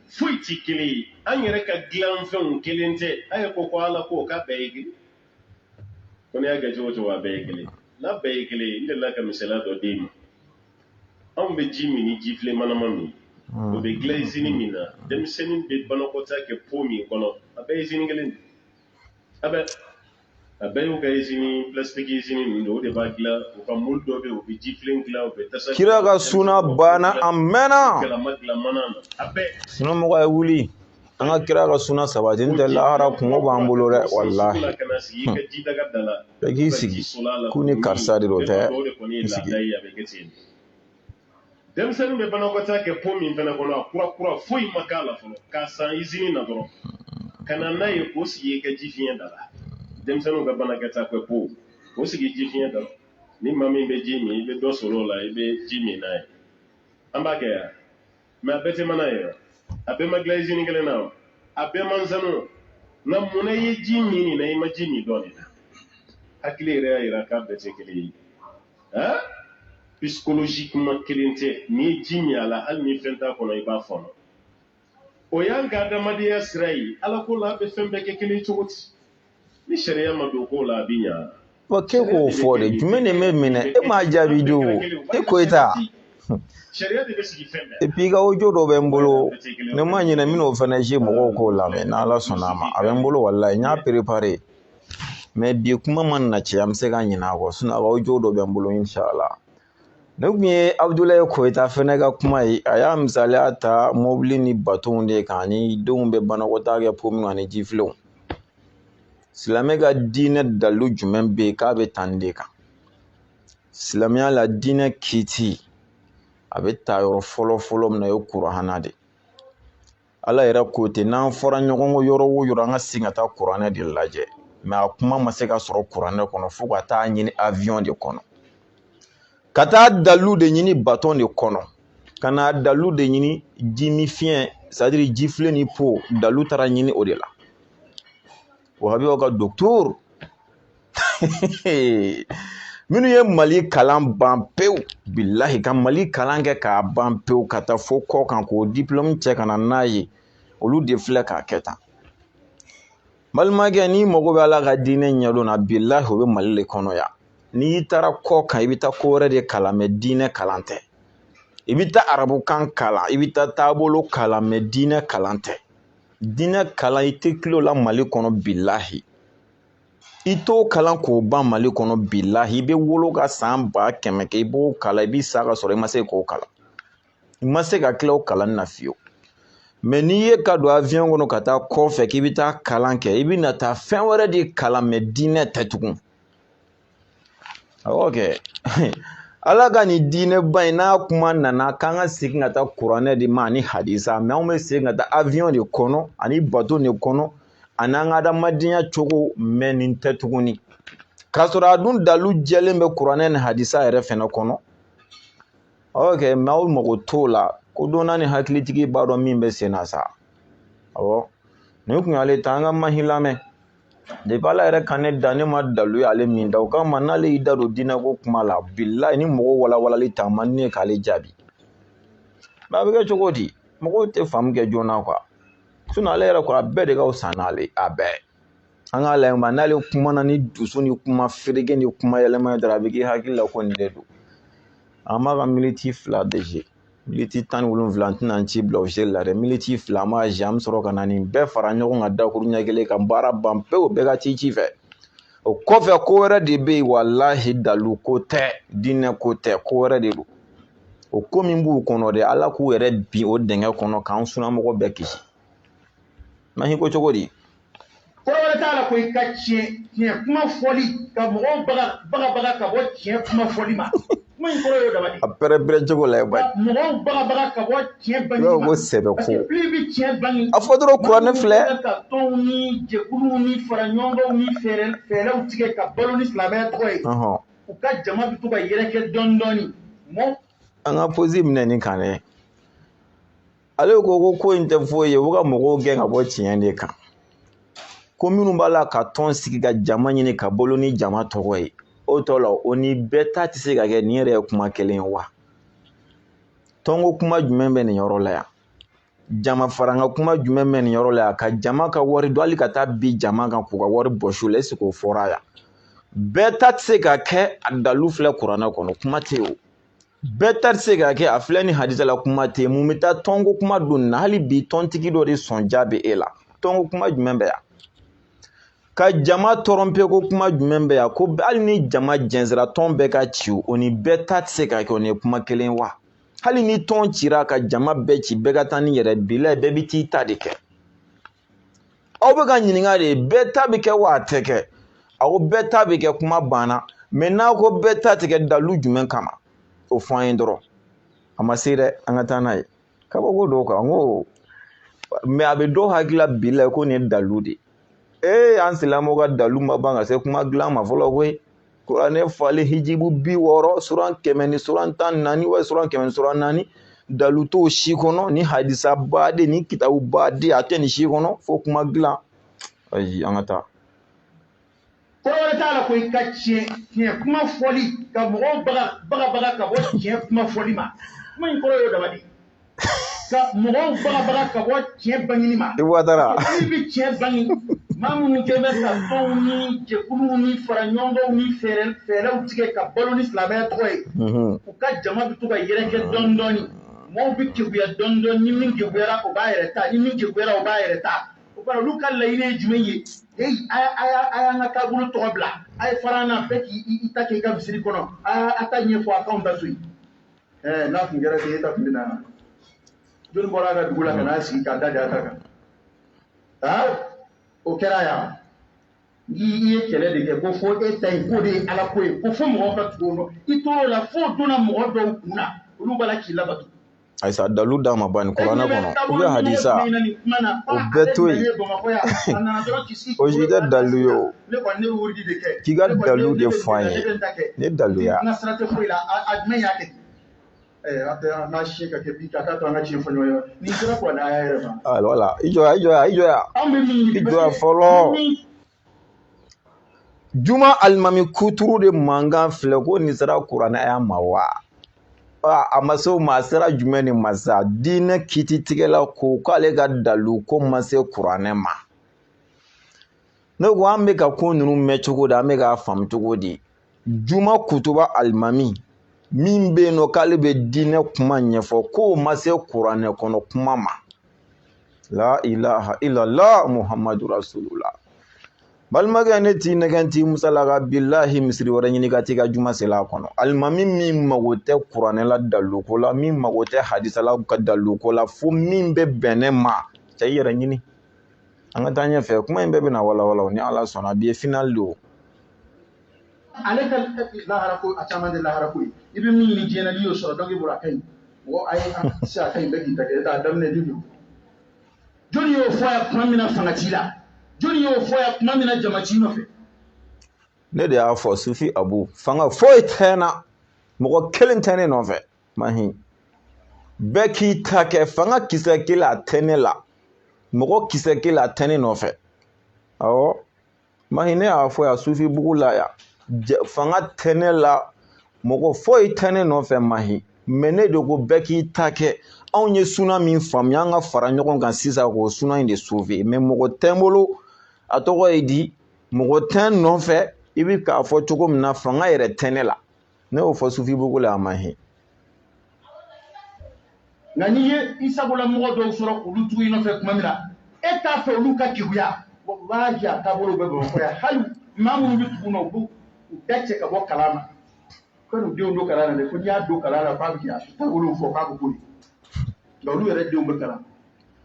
foyi tɛ kelen ye an yɛrɛ ka dilan fɛnw kelen tɛ a ye ko ala ko k'a bɛɛ ye kelen ko ne y'a kɛ cogo cogo a bɛɛ ye kelen n'a bɛɛ ye kelen n delila ka misaliya dɔ d'e ma anw bɛ ji min ni ji filemanama min o bɛ dilan usine min na denmisɛnnin bɛ banakɔtaa kɛ po min kɔnɔ a bɛɛ ye usine kelen de a bɛɛ y'u ka usine plastique usine ninnu de o de b'a dilan u ka mɔli dɔ bɛ yen u bɛ ji filen dilan u bɛ tasa kira ka sunna banna a mɛnna galama dilan mana na a bɛɛ sunnamɔgɔ ye wuli an ka kira ka sunna sabati n tɛ lahara kungo b'an bolo dɛ walahi bɛɛ k'i sigi k'u ni karisa de don tɛ i sigi denmisɛnnin bɛ banakɔtaa kɛ po min fɛnɛ kɔnɔ a kura foyi ma k'a la fɔlɔ k'a san usine na dɔrɔn ka na n'a ye k'o sigi i ka ji fiɲɛ da la denmisɛnninw ka banakɔtaa kɛ po k'o sigi ji fiɲɛ da la ni maa min bɛ ji min i bɛ dɔ sɔrɔ o la i bɛ ji min n'a ye an b'a kɛ yan mɛ a bɛɛ tɛ mana ye a bɛɛ ma dilan usine kelen na a bɛɛ man sanu nka munna i ye ji min nin na i ma ji min dɔ nin na hakili yɛrɛ y'a yira k'a bɛɛ tɛ kelen ye psychologiquement kelen tɛ n'i ye ji min a la hali ni fɛn t'a kɔnɔ i b'a fɔnɔ o y'an ka adamadenya sira ye ala ko la a bɛ fɛn bɛɛ kɛ kelen cogo di ni sariya ma don ko la a bɛ ɲa wa k'e k'o fɔ de jumɛn de bɛ minɛ e m'a jaabi jo e ko e ta sariya de bɛ sigi fɛn bɛɛ et puis i ka ojo dɔ bɛ n bolo ne ma ɲinɛ min n'o fana je mɔgɔw k'o lamɛn n'ala sɔnna a ma a bɛ n bolo walahi n y'a préparé mais bi kuma ma na cɛ an bɛ se ka ɲinɛ a kɔ sinon a ka ojo dɔ bɛ n bolo inshallah ne tun ye Abdulaye Koyita fɛnɛ ka kuma ye a y'a misaliya ta mobili ni bateau de kan ni denw bɛ banakɔtaa kɛ po min ani jifilenw silamɛ ka diinɛ dalu jumɛn bɛ yen k'a bɛ tan de kan silamɛya la diinɛ kiiti a bɛ ta yɔrɔ fɔlɔ min na o ye kuranɛ de ala yɛrɛ ko ten n'an fɔra ɲɔgɔn kɔ yɔrɔ o yɔrɔ an ka segin ka taa kuranɛ de lajɛ mais a kuma ma se ka sɔrɔ kuranɛ kɔnɔ fo ka taa ɲini avion de kɔnɔ ka taa dalu de ɲini bateau de kɔnɔ ka na dalu de ɲini jimi fiɲɛ c'est à dire jifilen ni po dalu taara ɲini o de la wahabiyaw ka docteur minnu ye Mali kalan ban pewu bilahi ka Mali kalan kɛ k'a ban pewu ka taa fo kɔ kan k'o diplôme cɛ ka na n'a ye olu de filɛ k'a kɛ tan balimakɛ n'i mago bɛ ala ka diinɛ ɲɛdɔn na bilahi o bɛ Mali de kɔnɔ yan n'i taara kɔ kan i bɛ taa ko wɛrɛ de kalan mais diinɛ kalan tɛ i bɛ taa arabukan kalan i bɛ taa taabolo kalan mais diinɛ kalan tɛ diinɛ kalan i tɛ kilo la Mali kɔnɔ bilahi i t'o kalan k'o ban Mali kɔnɔ bilahi i bɛ wolo ka san 100 kɛ i b'o kalan i bɛ sa ka sɔrɔ i ma se k'o kalan i ma se ka tila o kalan na fiyewu mais n'i ye ka don avion kɔnɔ ka taa kɔfɛ k'i bɛ taa kalan kɛ i bɛ na taa fɛn wɛrɛ de kalan mais diinɛ tɛ tugun awɔ kɛ ala ka nin diinɛ ba in n'a kuma nana k'an ka segin ka taa kuranɛ de ma ani hadisa mais anw bɛ segin ka taa avion de kɔnɔ ani bateau de kɔnɔ ani an ka adamadenya cogo mais nin tɛ tuguni k'a sɔrɔ a dun dalu jɛlen bɛ kuranɛ ni hadisa yɛrɛ fɛnɛ kɔnɔ. Ok, maaw mago t'o la ko donna ni hakilitigi b'a dɔn min bɛ sen na sa. Awɔ, nin kun y'ale ta an ka mahi lamɛn. Depuis Ala yɛrɛ ka ne da ne ma dalu ye ale min da o kama n'ale y'i da don diinɛko kuma la bilahi ni mɔgɔw walawalali ta man di ne ye k'ale jaabi. Mais a bɛ kɛ cogo di mɔgɔw tɛ faamu kɛ joona quoi. Sinon ale yɛrɛ ko a bɛɛ de ka fisa n'ale a bɛɛ. An k'a lajɛ n'ale kumana ni dusu ni kuma fereke ni kuma yɛlɛma ye dɔrɔn a bɛ k'i hakili la ko nin de don. An b'a ka miniti 2 DG. Miniti 17 n tɛna n ci bila o seli la dɛ. Miniti 2 an b'a an bɛ sɔrɔ ka na nin bɛɛ fara ɲɔgɔn kan dakuru ɲɛ kelen ka baara ban pewu bɛɛ ka ci fɛ. O kɔfɛ ko wɛrɛ de bɛ yen walahi dalu ko tɛ diinɛ ko tɛ ko wɛrɛ de don. O ko min b'u kɔnɔ dɛ Ala k'u yɛrɛ bin o dingɛ kɔnɔ k'an sunnamɔgɔ bɛɛ kisi. Mahi ko cogo di? Kɔrɔ t'a la ko i ka tiɲɛ kuma fɔli ka mɔgɔw baga ka bɔ tiɲɛ kuma fɔli ma. Kuma in kɔrɔ y'o dabali. A pɛrɛ cogo la ba. Mɔgɔw baga ka bɔ tiɲɛ bangi ma. Ko sɛbɛ ko. Parce que plus bi tiɲɛ bangi. A fɔ dɔrɔn kuranɛ filɛ. Ka tɔnw ni jɛkuluw ni fara ɲɔgɔnw ni fɛɛrɛw tigɛ ka balo ni silamɛya tɔgɔ ye. U ka jama bɛ to ka yɛrɛkɛ dɔɔni dɔɔni. An ka posi minɛ nin kan dɛ. Ale ko in tɛ foyi ye u ka mɔgɔw gɛn ka bɔ tiɲɛ de kan. Ko minnu b'a la ka tɔn sigi ka jama ɲini ka bolo ni jama tɔgɔ ye o tɔ la o ni bɛɛ ta tɛ se ka kɛ nin yɛrɛ ye kuma kelen ye wa tɔnko kuma jumɛn bɛ nin yɔrɔ la yan jama faranga kuma jumɛn bɛ nin yɔrɔ la yan ka jama ka wari don hali ka taa bi jama kan k'u ka wari bɔ su la est-ce que o fɔra yan bɛɛ ta tɛ se ka kɛ a dalu filɛ kuranɛ kɔnɔ kuma tɛ yen o bɛɛ ta tɛ se ka kɛ a filɛ ni hadisa la kuma tɛ yen mun bɛ taa tɔnko kuma don na hali bi tɔntigi dɔ de sɔn jaa bɛ e la tɔnko kuma jumɛn bɛ yan ka jama tɔrɔnpe ko kuma jumɛn bɛ yan ko hali ni jama jɛnsɛra tɔn bɛɛ ka ci o ni bɛɛ ta tɛ se ka kɛ o ni kuma kelen wa hali ni tɔn cira ka jama bɛɛ ci bɛɛ ka taa ni yɛrɛ bilahi bɛɛ bɛ t'i ta de kɛ aw bɛ ka ɲininka de bɛɛ ta bɛ kɛ wa a tɛ kɛ aw bɛɛ ta bɛ kɛ kuma banna mais n'a ko bɛɛ ta tɛ kɛ dalu jumɛn kama o fɔ an ye dɔrɔn a ma se dɛ an ka taa n'a ye kabako dɔw kan n ko mais a bɛ dɔw hakili la bilahi ko nin ye dalu de an silamɛw ka dalu ma ban ka se kuma dilan ma fɔlɔ koyi kuranɛ falen hijibu 60 suran 100 ni suran 14 wa suran 100 ni suran 4 dalu t'o si kɔnɔ ni hadisa baden ni kitabu baden a tɛ nin si kɔnɔ fo kuma dilan ayi an ka taa kɔrɔ t'a la ko i ka tiɲɛ kuma fɔli ka mɔgɔw baga ka bɔ tiɲɛ kuma fɔli ma kuma in kɔrɔ y'o dabali ka mɔgɔw baga ka bɔ tiɲɛ bangini ma i watara i bɛ tiɲɛ bangi maa minnu kɛ bɛ ka tɔnw ni jɛkuluw ni fara ɲɔgɔnw ni fɛɛrɛw tigɛ ka balo ni silamɛya tɔgɔ ye u ka jama bɛ to ka yɛrɛkɛ dɔɔni dɔɔni maaw bɛ keguya dɔɔni dɔɔni ni min keguyara o b'a yɛrɛ ta ni min keguyara o b'a yɛrɛ ta o kɔrɔ olu ka laɲini ye jumɛn ye a y'an ka taabolo tɔgɔ bila a ye fara an na bɛɛ k'i ta kɛ i ka misiri kɔnɔ a ta ɲɛfɔ a k'anw ta to yen n'a tun kɛra ten e ta tun bɛ na jɔnni bɔra a ka dugu la ka n'a sigi k'a da a ta kan o kɛra yan i ye kɛlɛ de kɛ ko fo e ta yen k'o de ye ala ko ye ko fo mɔgɔw ka tugu o nɔ i tor'o la fo donna mɔgɔ dɔw kun na olu b'a la k'i labato ayisa dalu d'a ma ban kuranɛ kɔnɔ ou bien hadisa o bɛɛ to yen o si tɛ dalu ye o k'i ka dalu de fɔ an ye ne daluya wala i jɔya fɔlɔ juma alimami kuturu de mankan filɛ ko nin sera kuranɛ ma wa a ma se o ma a sera jumɛn de ma sa diinɛ kititigɛla ko k'ale ka dalu ko ma se kuranɛ ma ne ko an bɛ ka ko ninnu mɛn cogo di an bɛ k'a faamu cogo di juma kutuba alimami min bɛ yen nɔ k'ale bɛ diinɛ kuma ɲɛfɔ k'o ma se kuranɛ kɔnɔ kuma ma la ilaha illallah muhammadu rasulullah balimakɛ ne t'i nɛgɛn t'i musala ka bilahi misiri wɛrɛ ɲini ka t'i ka juma seli a kɔnɔ alimami min mago tɛ kuranɛ la daluko la min mago tɛ hadisa la ka daluko la fo min bɛ bɛn ne ma cɛ i yɛrɛ ɲini an ka taa ɲɛfɛ kuma in bɛɛ bɛna walawala ni ala sɔnna bi ye final de o ale ka lahara ko a caman de lahara ko ye i bɛ min ɲini diɲɛ na n'i y'o sɔrɔ dɔ k'i bolo a ka ɲi mɔgɔ a ye se a ka ɲi bɛɛ k'i ta kɛ e t'a daminɛ di don jɔnni y'o fɔ a ye kuma min na fanga t'i la jɔnni y'o fɔ a ye kuma min na jama t'i nɔfɛ ne de y'a fɔ Sufi Abu fanga foyi tɛ n na mɔgɔ kelen tɛ ne nɔfɛ mahi bɛɛ k'i ta kɛ fanga kisɛ kelen a tɛ ne la mɔgɔ kisɛ kelen a tɛ ne nɔfɛ awɔ mahi ne y'a fɔ yan Sufi bugu la yan fanga tɛ ne la mɔgɔ foyi tɛ ne nɔfɛ mahi mais ne de ko bɛɛ k'i ta kɛ anw ye suna min faamuya an ka fara ɲɔgɔn kan sisan k'o suna in de sauver mais mɔgɔ tɛ n bolo a tɔgɔ ye di mɔgɔ tɛ n nɔfɛ i bi k'a fɔ cogo min na fanga yɛrɛ tɛ ne la ne y'o fɔ Sufi bugu la mahi nka n'i ye Isabola mɔgɔ dɔw sɔrɔ olu tugu i nɔfɛ tuma min na e t'a fɛ olu ka keguya wallahi a taabolo bɛ Bamakɔ yan hali maa minnu bɛ tugu na u b'u bɛɛ cɛ ka bɔ kalan na ko n'u denw don kalan na dɛ ko n'i y'a don kalan na k'a bɛ kɛ a taabolo fɔ k'a bɛ boli nka olu yɛrɛ denw bɛ kalan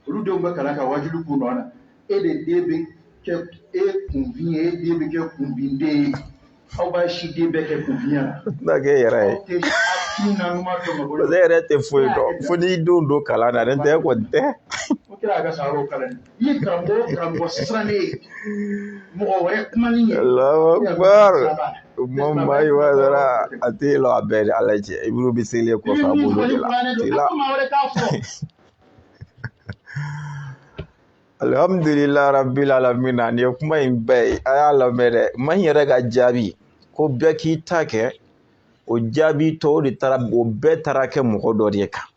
olu denw bɛ kalan ka wajibi k'u nɔ na e de den bɛ kɛ e kunfin ye e den bɛ kɛ kunfin den ye aw b'a si den bɛɛ kɛ kunfin na. n'a kɛ yɛrɛ ye parce que e yɛrɛ tɛ foyi dɔn fo n'i denw don kalan na n'o tɛ e kɔni tɛ. o kɛra a ka saharaw kalan i ye karamɔgɔ sirannen ye mɔgɔ wɛrɛ kumani ye. Allahu Akbar mɔmɔ yi wa dara a tɛ yɛlɛ a bɛɛ de ala cɛ i bolo bɛ seli kɔfɛ a bolo de la t'i la. Alhamdulillah rabbil alamin nin ye kuma in bɛɛ ye a y'a lamɛn dɛ man yɛrɛ ka jaabi ko bɛɛ k'i ta kɛ o jaabi tɔw de taara o bɛɛ taara kɛ mɔgɔ dɔ de kan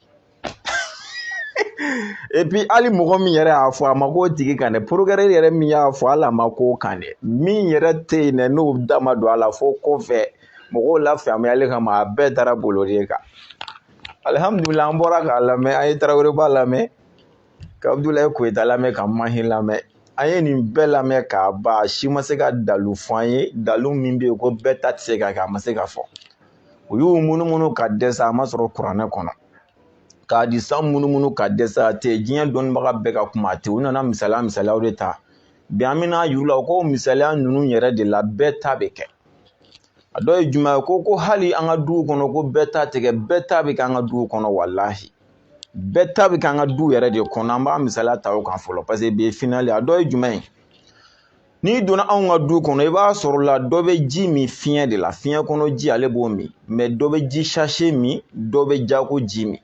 et puis hali mɔgɔ min yɛrɛ y'a fɔ a ma k'o tigi kan dɛ progrès yɛrɛ min y'a fɔ hali a ma k'o kan dɛ min yɛrɛ tɛ yen dɛ n'o da ma don a la fo kɔfɛ mɔgɔw la faamuyali kama a bɛɛ taara bolo de kan alhamdulillah an bɔra k'a lamɛn an ye Taraweleba lamɛn ka Abdulaye Koyita lamɛn ka Mahi lamɛn an ye nin bɛɛ lamɛn k'a ban si ma se ka dalu fɔ an ye dalu min bɛ yen ko bɛɛ ta tɛ se ka kɛ a ma se ka fɔ u y'u munumunu ka dɛsɛ a ma sɔrɔ kuranɛ kɔnɔ k'a di san munumunu ka dɛsɛ a tɛ diɲɛ dɔnnibaga bɛɛ ka kuma a tɛ u nana misaliyaw de ta bi an bɛna yir'u la ko misaliya ninnu yɛrɛ de la bɛɛ ta bɛ kɛ a dɔ ye jumɛn ye ko hali an ka duw kɔnɔ ko bɛɛ ta tɛ kɛ bɛɛ ta bɛ kɛ an ka duw kɔnɔ walahi bɛɛ ta bɛ kɛ an ka du yɛrɛ de kɔnɔ an b'a misaliya ta o kan fɔlɔ parce que bi ye finali a dɔ ye jumɛn ye n'i donna anw ka du kɔnɔ i b'a sɔrɔ la dɔ bɛ ji min fiɲɛ de la fiɲɛ kɔnɔ ji ale b'o min mais dɔ bɛ ji sachet min dɔ bɛ jago ji min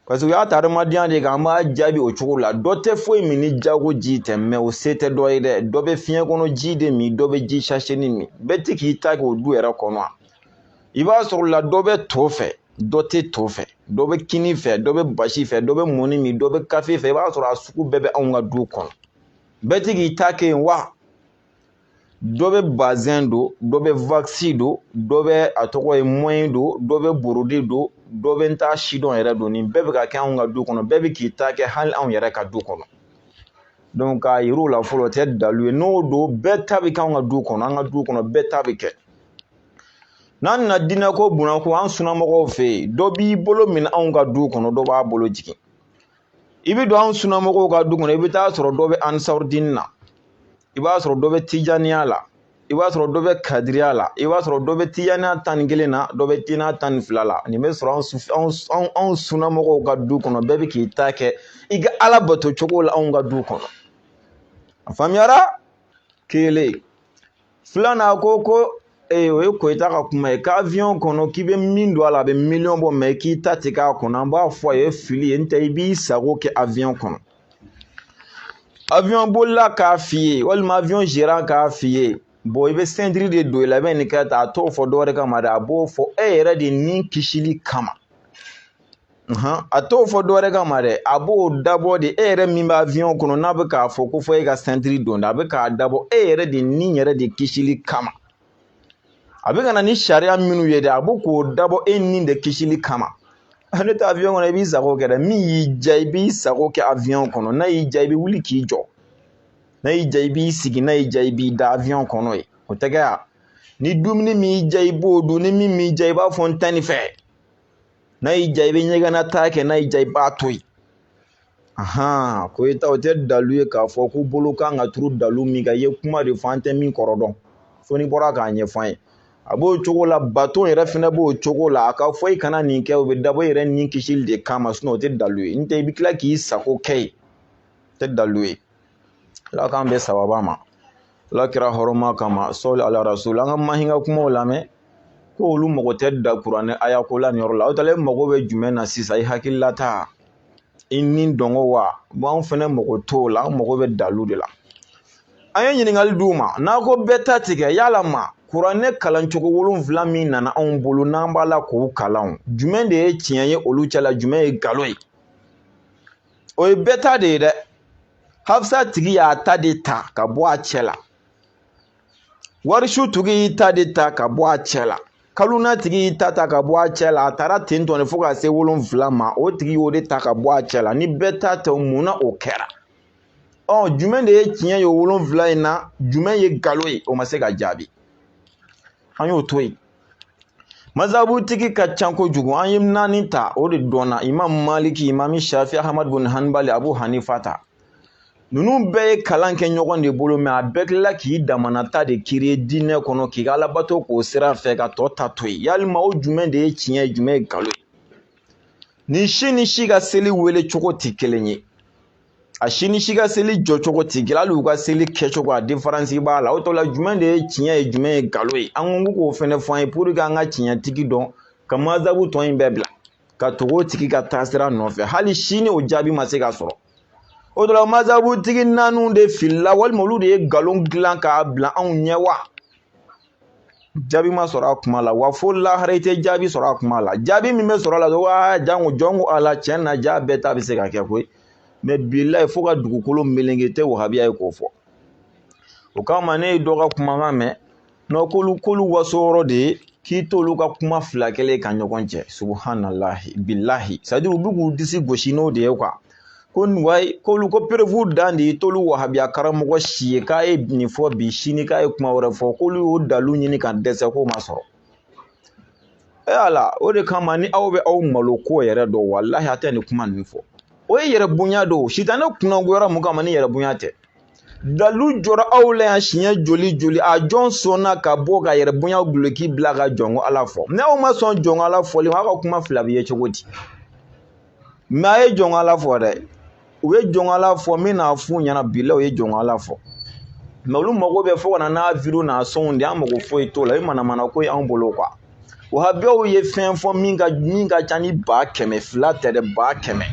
parce que u y'a ta adamadenya de kan an b'a jaabi o cogo la dɔ tɛ foyi min ni jago ji tɛ mais o se tɛ dɔ ye dɛ dɔ bɛ fiɲɛ kɔnɔ ji de min dɔ bɛ ji sachet min bɛɛ tɛ k'i ta kɛ o du yɛrɛ kɔnɔ i b'a sɔrɔ la dɔ bɛ to fɛ dɔ tɛ to fɛ dɔ bɛ kini fɛ dɔ bɛ basi fɛ dɔ bɛ mɔni min dɔ bɛ kafe fɛ i b'a sɔrɔ a sugu bɛɛ bɛ anw ka du kɔnɔ bɛɛ tɛ k'i ta kɛ yen wa dɔ bɛ bazin don dɔ bɛ vaccine don dɔ bɛ a tɔgɔ ye moyen don dɔ bɛ borode don dɔ bɛ n ta si dɔn yɛrɛ don nin bɛɛ bɛ ka kɛ anw ka du kɔnɔ bɛɛ bɛ k'i ta kɛ hali anw yɛrɛ ka du kɔnɔ donc k'a yir'u la fɔlɔ o tɛ dalu ye n'o don bɛɛ ta bɛ kɛ anw ka du kɔnɔ an ka du kɔnɔ bɛɛ ta bɛ kɛ n'an nana diinɛ ko bunna ko an sunnamɔgɔw fɛ yen dɔ b'i bolo minɛ anw ka du kɔnɔ dɔ b'a bolo jigin i bɛ don anw sunnamɔgɔw ka du kɔnɔ i bɛ taa sɔrɔ dɔ bɛ ansarudini na i b'a sɔrɔ dɔ bɛ tijaniya la i b'a sɔrɔ dɔ bɛ kadiriya la i b'a sɔrɔ dɔ bɛ tijaniya 11 na dɔ bɛ tijaniya 12 la nin bɛ sɔrɔ anw sunnamɔgɔw ka du kɔnɔ bɛɛ bɛ k'i ta kɛ i ka ala bato cogo la anw ka du kɔnɔ a faamuyara kelen filanan ko o ye Koyita ka kuma ye k'avion kɔnɔ k'i bɛ min don a la a bɛ miliyɔn bɔ mais k'i ta tɛ k'a kɔnɔ an b'a fɔ a ye fili ye n tɛ i b'i sago kɛ avion kɔnɔ avion bolila k'a f'i ye walima avion gérant k'a f'i ye bon i bɛ ceinture de don i la i bɛ nin kɛ tan a t'o fɔ dɔwɛrɛ kama dɛ a b'o fɔ e yɛrɛ de ni kisili kama a t'o fɔ dɔwɛrɛ kama dɛ a b'o dabɔ de e yɛrɛ min bɛ avion kɔnɔ n'a bɛ k'a fɔ ko fɔ e ka ceinture don a bɛ k'a dabɔ e yɛrɛ de ni yɛrɛ de kisili kama a bɛ ka na ni sariya minnu ye dɛ a bɛ k'o dabɔ e ni de kisili kama ne tɛ avion kɔnɔ i b'i sago kɛ dɛ min y'i ja i b'i sago kɛ avion kɔnɔ n'a y'i ja i bɛ wuli k'i jɔ n'a y'i ja i b'i sigi n'a y'i ja i b'i da avion kɔnɔ ye o tɛ kɛ yan ni dumuni min y'i ja i b'o dun ni min m'i ja i b'a fɔ n tɛ nin fɛ n'a y'i ja i bɛ ɲɛgɛnna taa kɛ n'a y'i ja i b'a to yen Koyita o tɛ dalu ye k'a fɔ ko bolo kan ka turu dalu min kan i ye kuma de fɔ an tɛ min kɔrɔ dɔn fo n'i bɔra k'a ɲɛfɔ an ye a b'o cogo la bato yɛrɛ fana b'o cogo la a ka fɔ i kana nin kɛ o bɛ dabɔ i yɛrɛ ni kisili de kama sinon o tɛ dalu ye n tɛ i bɛ tila k'i sago kɛ yen o tɛ dalu ye ala k'an bɛn sababa ma lakira horoma kama soli ala rasul anga mahinga kuma lame ko olu mogo tɛ da kuranɛ aya ko la ni yɔrɔ la o tala mogo bɛ jumɛn na sisan i hakilila ta i ni dɔngɔ wa an fɛnɛ mogo t'o la an mogo bɛ dalu de la an ye ɲininkali d'u ma n'a ko bɛɛ ta tigɛ yala ma kuranɛ kalancogo 7 min nana anw bolo n'an b'a la k'o kalan jumɛn de ye tiɲɛ ye olu cɛla jumɛn ye nkalon ye o ye bɛɛ ta de ye dɛ Hafsa tigi y'a ta de ta ka bɔ a cɛ la Warishu tigi y'i ta de ta ka bɔ a cɛ la Kaluna tigi y'i ta ka bɔ a cɛ la a taara ten tɔ fo ka se 7 ma o tigi y'o de ta ka bɔ a cɛ la ni bɛɛ ta tɛ mun na o kɛra jumɛn de ye tiɲɛ ye 7 in na jumɛn ye nkalon ye o ma se ka jaabi an y'o to yen mazhabu tigi ka ca kojugu an ye 4 ta o de dɔnna Imam Maliki Imam Shafi Ahmad bin Hanbali Abu Hanifa ta ninnu bɛɛ ye kalan kɛ ɲɔgɔn de bolo mais a bɛɛ tilala k'i damanata de kiiri diinɛ kɔnɔ k'i ka alabato k'o sira fɛ ka tɔ ta to yen yalima o jumɛn de ye tiɲɛ ye jumɛn ye nkalon ye ni si ni si ka seli wele cogo tɛ kelen ye a si ni si ka seli jɔ cogo tɛ kelen hali u ka seli kɛcogo a différence b'a la o tɔ la jumɛn de ye tiɲɛ ye jumɛn ye nkalon ye an ko k'o fɛnɛ fɔ an ye pour que an ka tiɲɛtigi dɔn ka mazhabu tɔ in bɛɛ bila ka tugu o tigi ka taasira nɔfɛ hali sini o jaabi ma se ka sɔrɔ o de la mazhabu tigi 4 de filila walima olu de ye nkalon dilan k'a bila anw ɲɛ wa jaabi ma sɔrɔ a kuma la wa fo lahara i tɛ jaabi sɔrɔ a kuma la jaabi min bɛ sɔrɔ a la wa jango jɔngo ala tiɲɛ na jaa bɛɛ ta bɛ se ka kɛ koyi mais bilahi fo ka dugukolo melenge tɛ wahabiya ye k'o fɔ o kama ne ye dɔ ka kumakan mɛn k'olu waso yɔrɔ de ye k'i t'olu ka kuma 2 kɛlen ka ɲɔgɔn cɛ subhanallahi bilahi c'est à dire u bɛ k'u disi gosi n'o de ye quoi ko k'olu ko preuve dan de ye t'olu wahabiya karamɔgɔ si ye k'a ye nin fɔ bi sini k'a ye kuma wɛrɛ fɔ k'olu y'o dalu ɲini ka dɛsɛ k'o ma sɔrɔ ala o de kama ni aw bɛ aw malo ko yɛrɛ dɔn wallahi a tɛ nin kuma ninnu fɔ o ye yɛrɛ bonya don sitanɛ kunnagoyara mun kama ni yɛrɛ bonya tɛ dalu jɔra aw la yan siɲɛ joli a jɔn sɔnna ka bɔ ka yɛrɛ bonya guloki bila ka jɔnko ala fɔ ni aw ma sɔn jɔnko ala fɔli ma aw ka kuma 2 bɛ ye cogo di mais a ye jɔnko ala fɔ dɛ u ye jɔnko ala fɔ min n'a f'u ɲɛna bilahi u ye jɔnko ala fɔ mais olu mago bɛ fo ka na n'a video n'a sɔnw de an mago foyi t'o la i mana ko ye anw bolo quoi wahabiyaw ye fɛn fɔ min ka ca ni 100,000 tɛ dɛ 100,000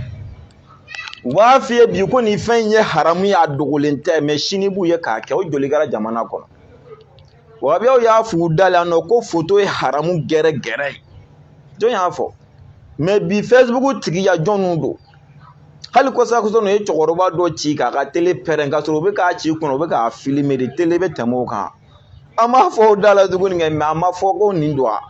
u b'a f'i ye bi ko nin fɛn ye haramu ye a dogolen tɛ mais sini b'u ye k'a kɛ o joli kɛra jamana kɔnɔ wahabiyaw y'a f'u da la ko photo ye haramu gɛrɛ ye jɔn y'a fɔ mais bi Facebook tigiya jɔnw don hali kɔsa n'o ye cɛkɔrɔba dɔ ci k'a ka télé pɛrɛn ka sɔrɔ u bɛ k'a ci kɔnɔ u bɛ k'a filmer de télé bɛ tɛmɛ o kan an m'a fɔ o da la tuguni mais an ma fɔ ko nin don wa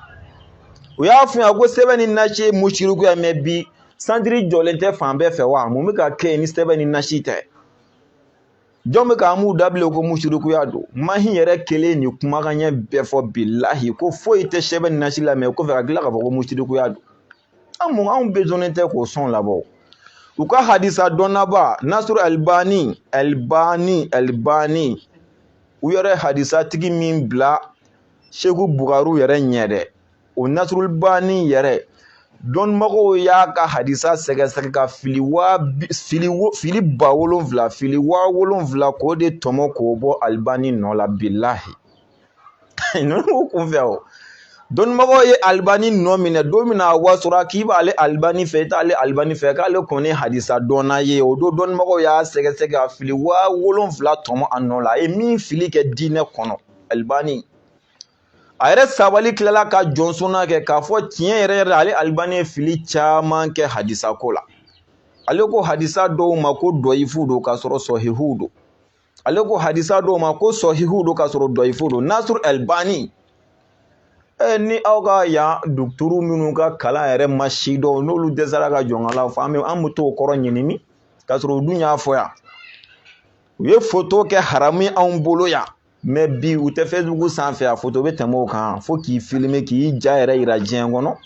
u y'a f'u ɲɛna ko sɛbɛn ni nasi ye musirikuya mais bi santiri jɔlen tɛ fan bɛɛ fɛ wa mun bɛ ka kɛ ni sɛbɛn ni nasi tɛ jɔn bɛ k'an m'u dabile ko musirikuya don mahi yɛrɛ kelen ni kumakan ɲɛ bɛɛ fɔ bilahi ko foyi tɛ sɛbɛn ni nasi la mais kɔfɛ ka tila k'a fɔ ko musirikuya don anw besonnen tɛ k'o sɔn labɔ u ka hadisa dɔnnaba Nasiru Albani u yɛrɛ hadisa tigi min bila Sheikhu Bugaru yɛrɛ ɲɛ dɛ o Nasiru Albani yɛrɛ dɔnnibagaw y'a ka hadisa sɛgɛsɛgɛ ka fili 7,000 k'o de tɔmɔ k'o bɔ Albani nɔ la bilahi ninnu kun fɛ o dɔnnibagaw ye Albani nɔ minɛ don min na a wasora k'i b'ale Albani fɛ i t'ale Albani fɛ k'ale kɔni hadisa dɔnna ye o don dɔnnibagaw y'a sɛgɛsɛgɛ ka fili 7,000 tɔmɔ a nɔ la a ye min fili kɛ diinɛ kɔnɔ Albani a yɛrɛ sabali tilala ka jɔnsona kɛ k'a fɔ tiɲɛ yɛrɛ ale Albani ye fili caman kɛ hadisa ko la ale ko hadisa dɔw ma ko dɔyifu don k'a sɔrɔ sɔhihu don ale ko hadisa dɔw ma ko sɔhihu don k'a sɔrɔ dɔyifu don Nasiru Albani ni aw ka yan dɔkitɛriw minnu ka kalan yɛrɛ ma si dɔn n'olu dɛsɛra ka jɔn ala fɔ an bɛ t'o kɔrɔ ɲinini k'a sɔrɔ u dun y'a fɔ yan u ye photo kɛ haramu ye anw bolo yan mais bi u tɛ Facebook sanfɛ a photo bɛ tɛmɛ o kan fo k'i filmer k'i ja yɛrɛ yira diɲɛ kɔnɔ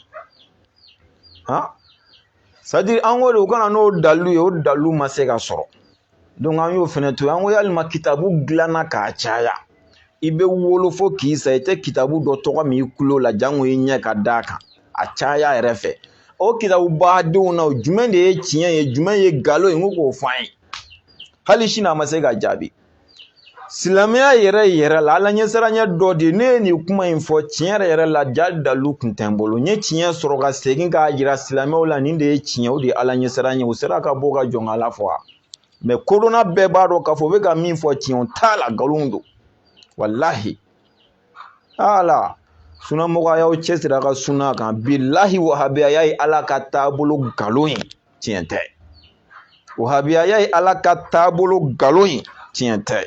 c'est à dire an ko de u kana n'o dalu ye o dalu ma se ka sɔrɔ donc an y'o fɛnɛ to an ko yalima kitabu dilanna k'a caya i bɛ wolo fo k'i sa i tɛ kitabu dɔ tɔgɔ min i kulo la jango i ɲɛ ka d'a kan a caya yɛrɛ fɛ o kitabu badenw na jumɛn de ye tiɲɛ ye jumɛn ye nkalon ye n ko k'o fɔ an ye hali sini a ma se ka jaabi silamɛya yɛrɛ la ala ɲɛsiranya dɔ de ne ni kuma in fɔ tiɲɛ yɛrɛ la ja dalu kun tɛ n bolo n ye tiɲɛ sɔrɔ ka segin k'a jira silamɛw la nin de ye tiɲɛ o de ye ala ɲɛsiranya o sera ka bɔ ka jɔn ala fɔ mais kodɔnna bɛɛ b'a dɔn k'a fɔ u bɛ ka min fɔ tiɲɛ o t'a la nkalon don wallahi ala sunamɔgɔ y'aw cɛsiri a ka suna kan billahi wahabiya ye ala ka taabolo nkalon ye tiɲɛ tɛ wahabiya ye ala ka taabolo nkalon ye tiɲɛ tɛ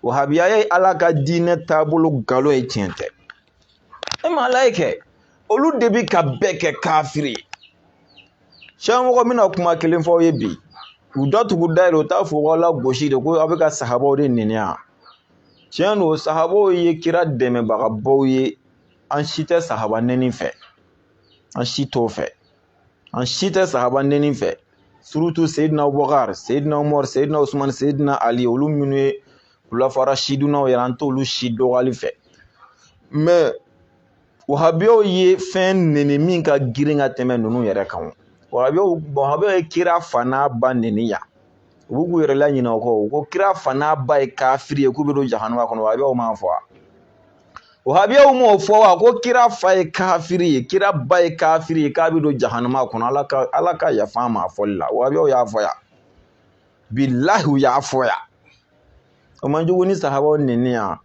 wahabiya ye ala ka diinɛ taabolo nkalon ye tiɲɛ tɛ e ma ala ye kɛ olu de bi ka bɛɛ kɛ kafiri ye sɛmɔgɔ bɛna kuma kelen fɔ aw ye bi u datugu dayɛlɛ u t'a fɔ ko ala gosi de ko aw bɛ ka sahabaw de nɛni yan tiɲɛ don sahabaw ye kira dɛmɛbagabaw ye an si tɛ sahaba nɛni fɛ an si t'o fɛ an si tɛ sahaba nɛni fɛ surtout Seydina Abubakar Seydina Umar Seydina Usman Seydina Ali olu minnu ye wulafara sidunaw yɛrɛ an t'olu si dɔgɔyali fɛ mais wahabiyaw ye fɛn nɛni min ka girin ka tɛmɛ ninnu yɛrɛ kan wahabiyaw ye kira fa n'a ba nɛni yan u b'u k'u yɛrɛ laɲinɛ o kɔ ko kira fa n'a ba ye kafiri ye k'u bɛ don jahanama kɔnɔ wahabiyaw m'a fɔ wa wahabiyaw m'o fɔ wa ko kira fa ye kafiri ye kira ba ye kafiri ye k'a bɛ don jahanama kɔnɔ ala ka yafa an ma fɔli la wahabiyaw y'a fɔ yan billahi u y'a fɔ yan o man jugu ni sahabaw nɛni yan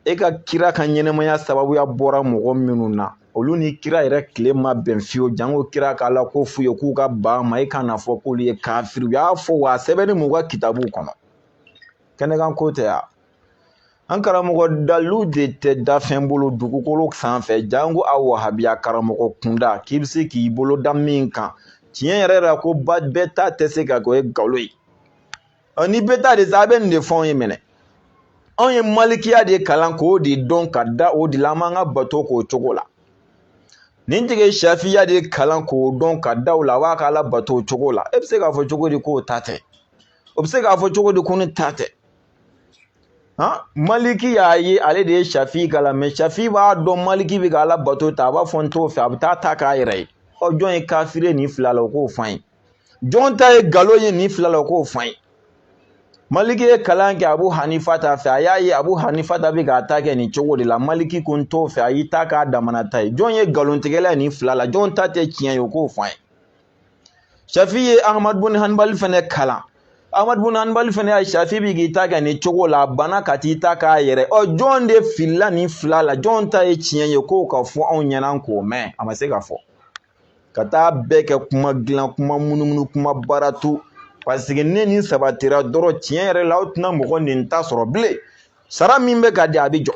e ka kira ka ɲɛnɛmaya sababuya bɔra mɔgɔ minnu na olu ni kira yɛrɛ tile ma bɛn fiyewu jango kira k'ala ko f'u ye k'u ka ban ma e kana fɔ k'olu ye kafiri u y'a fɔ wa sɛbɛnni m'u ka kitabuw kɔnɔ kɛnɛkan ko tɛ yan an karamɔgɔ dalu de tɛ da fɛn bolo dugukolo sanfɛ jango a wahabiya karamɔgɔ kunda k'i bɛ se k'i bolo da min kan tiɲɛ yɛrɛ la ko bɛɛ ta tɛ se ka kɛ o ye nkalon ye ni bɛɛ ta de sa a bɛ nin de fɔ anw ye minɛ anw ye malikiya de kalan k'o de dɔn ka da o de la an b'an ka bato k'o cogo la nin tigɛ shafiya de kalan k'o dɔn ka da o la a b'a ka ala bato o cogo la e bɛ se k'a fɔ cogo di k'o ta tɛ o bɛ se k'a fɔ cogo di ko ne ta tɛ maliki y'a ye ale de ye shafi kalan mais shafi b'a dɔn maliki bɛ ka ala bato ta a b'a fɔ n t'o fɛ a bɛ taa ta k'a yɛrɛ ye jɔn ye kafiri nin fila la o k'o fɔ an ye jɔn ta ye nkalon ye nin fila la o k'o fɔ an ye maliki ye kalan kɛ Abu Hanifa ta fɛ a y'a ye Abu Hanifa ta bɛ k'a ta kɛ nin cogo de la maliki ko n t'o fɛ a y'i ta k'a damana ta ye jɔn ye nkalontigɛla ye nin fila la jɔn ta tɛ tiɲɛ ye o k'o fɔ an ye shafi ye Ahmad bin Hanbali fɛnɛ kalan Ahmad bin Hanbali fɛnɛ ye shafi bɛ k'i ta kɛ nin cogo la a banna ka t'i ta k'a yɛrɛ jɔn de filila nin fila la jɔn ta ye tiɲɛ ye k'o ka fɔ anw ɲɛna k'o mɛn a ma se ka fɔ ka taa bɛɛ kɛ kuma dilan kuma munumunu kuma baaratu parce que ne ni sabatira dɔrɔn tiɲɛ yɛrɛ la aw tɛna mɔgɔ nin ta sɔrɔ bilen sara min bɛ ka di a bɛ jɔ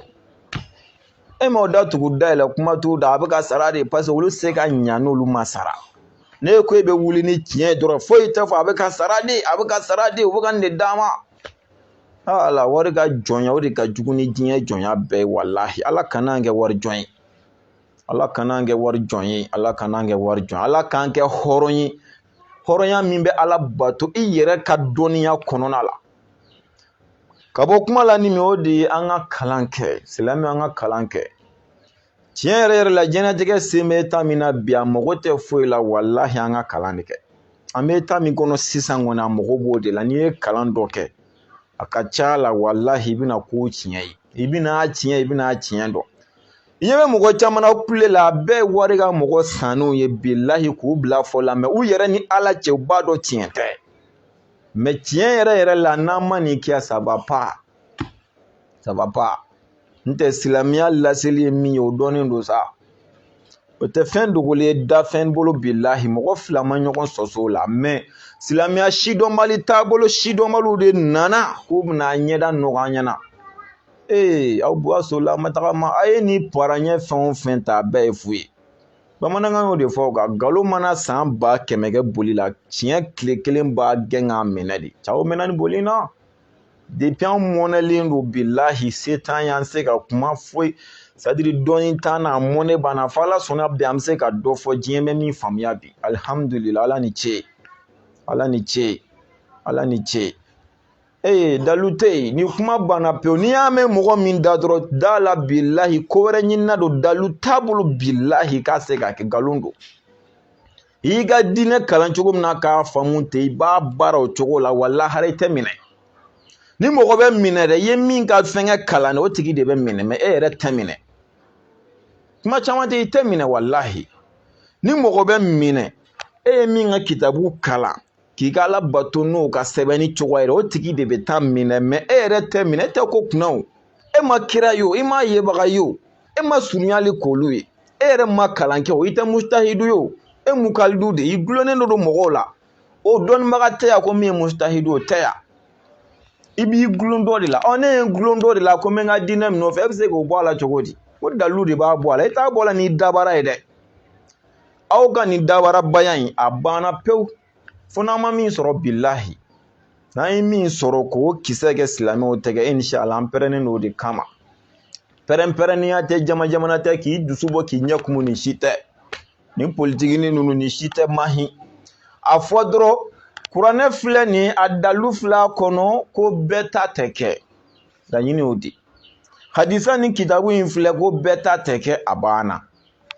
e m'aw datugu dayɛlɛ kuma t'u da a bɛ ka sara de parce que olu se ka ɲa n'olu ma sara ne ko e bɛ wuli ni tiɲɛ dɔrɔn foyi tɛ fɔ a bɛ ka sara de a bɛ ka sara de u bɛ ka nin de d'a ma ala wari ka jɔnya o de ka jugu ni diɲɛ jɔnya bɛɛ ye walahi ala kana kɛ wari jɔn ye ala kana kɛ wari jɔn ye ala kana kɛ wari jɔn ala k'an kɛ hɔrɔn ye hɔrɔnya min bɛ ala bato i yɛrɛ ka dɔnniya kɔnɔna la ka bɔ kuma la ni min o de ye an ka kalan kɛ silamɛ an ka kalan kɛ tiɲɛ yɛrɛ la diɲɛlatigɛ sen bɛ ta min na bi a mago tɛ foyi la walahi an ka kalan de kɛ an bɛ ta min kɔnɔ sisan kɔni a mago b'o de la n'i ye kalan dɔ kɛ a ka ca la walahi i bɛna k'o tiɲɛ ye i bɛna tiɲɛ i bɛna tiɲɛ dɔn i ɲɛ bɛ mɔgɔ caman na kule la a bɛɛ ye wari ka mɔgɔ sanniw ye bilahi k'u bila fɔ la mais u yɛrɛ ni ala cɛ u b'a dɔn tiɲɛ tɛ mais tiɲɛ yɛrɛ la n'an ma nin kɛ ça va pas n tɛ silamɛya laseli ye min ye o dɔnnen don sa o tɛ fɛn dogolen ye da fɛn bolo bilahi mɔgɔ fila ma ɲɔgɔn sɔsɔ o la mais silamɛya sidɔnbali taabolo sidɔnbaliw de nana k'u bɛna ɲɛda nɔgɔ an ɲɛna aw buwaso la matagama a ye ni paraɲɛ fɛn o fɛn ta a bɛɛ ye fu ye bamanankan y'o de fɔ ka nkalon mana san 100 kɛ boli la tiɲɛ tile kelen b'a gɛn k'a minɛ de cawo mɛnna ni boli na depuis an mɔnɛlen don bilahi se t'an ye an se ka kuma foyi c'est-à-dire dɔɔni t'an na mɔnɛ banna fɔ ala sɔnna bi an bɛ se ka dɔ fɔ diɲɛ bɛ min faamuya bi alhamdulillah ala ni ce ala ni ce ala ni ce dalu tɛ yen ni kuma banna pewu n'i y'a mɛn mɔgɔ min da dɔrɔn da la bilahi ko wɛrɛ ɲinina don dalu taabolo bilahi k'a se ka kɛ nkalon don i y'i ka diinɛ kalan cogo min na k'a faamu ten i b'a baara o cogo la walahi i tɛ minɛ ni mɔgɔ bɛ minɛ dɛ i ye min ka fɛngɛ kalan o tigi de bɛ minɛ mɛ e yɛrɛ tɛ minɛ kuma caman tɛ i tɛ minɛ walahi ni mɔgɔ bɛ minɛ e ye min ka kitabu kalan k'i ka ala bato n'o ka sɛbɛnni cogoya yɛrɛ o tigi de bɛ taa minɛ mɛ e yɛrɛ tɛ minɛ e tɛ ko kunna o e ma kira ye o i ma yebaga ye o e ma surunyali k'olu ye e yɛrɛ ma kalan kɛ o i tɛ mustahidu ye o e mukalidu de i gulonnen do mɔgɔw la o dɔnnibaga tɛ yan ko min ye mustahidu o tɛ yan i b'i gulon dɔ de la ne ye n gulon dɔ de la ko n bɛ n ka diinɛ min nɔfɛ e bɛ se k'o bɔ a la cogo di o dalilu de b'a bɔ a la i t'a bɔ a la n'i dabara ye dɛ aw ka nin dabarabaya in a banna pewu fo n'an ma min sɔrɔ bilahi n'an ye min sɔrɔ k'o kisɛ kɛ silamɛw tɛgɛ inshallah an pɛrɛnnen do o de kama pɛrɛn-pɛrɛnniya tɛ jama-jamana tɛ k'i dusu bɔ k'i ɲɛ kumu nin si tɛ nin politigini ninnu nin si tɛ mahin a fɔ dɔrɔn kuranɛ filɛ nin a dalu fila kɔnɔ ko bɛɛ ta tɛ kɛ laɲini o di hadisa ni kitabu in filɛ ko bɛɛ ta tɛ kɛ a banna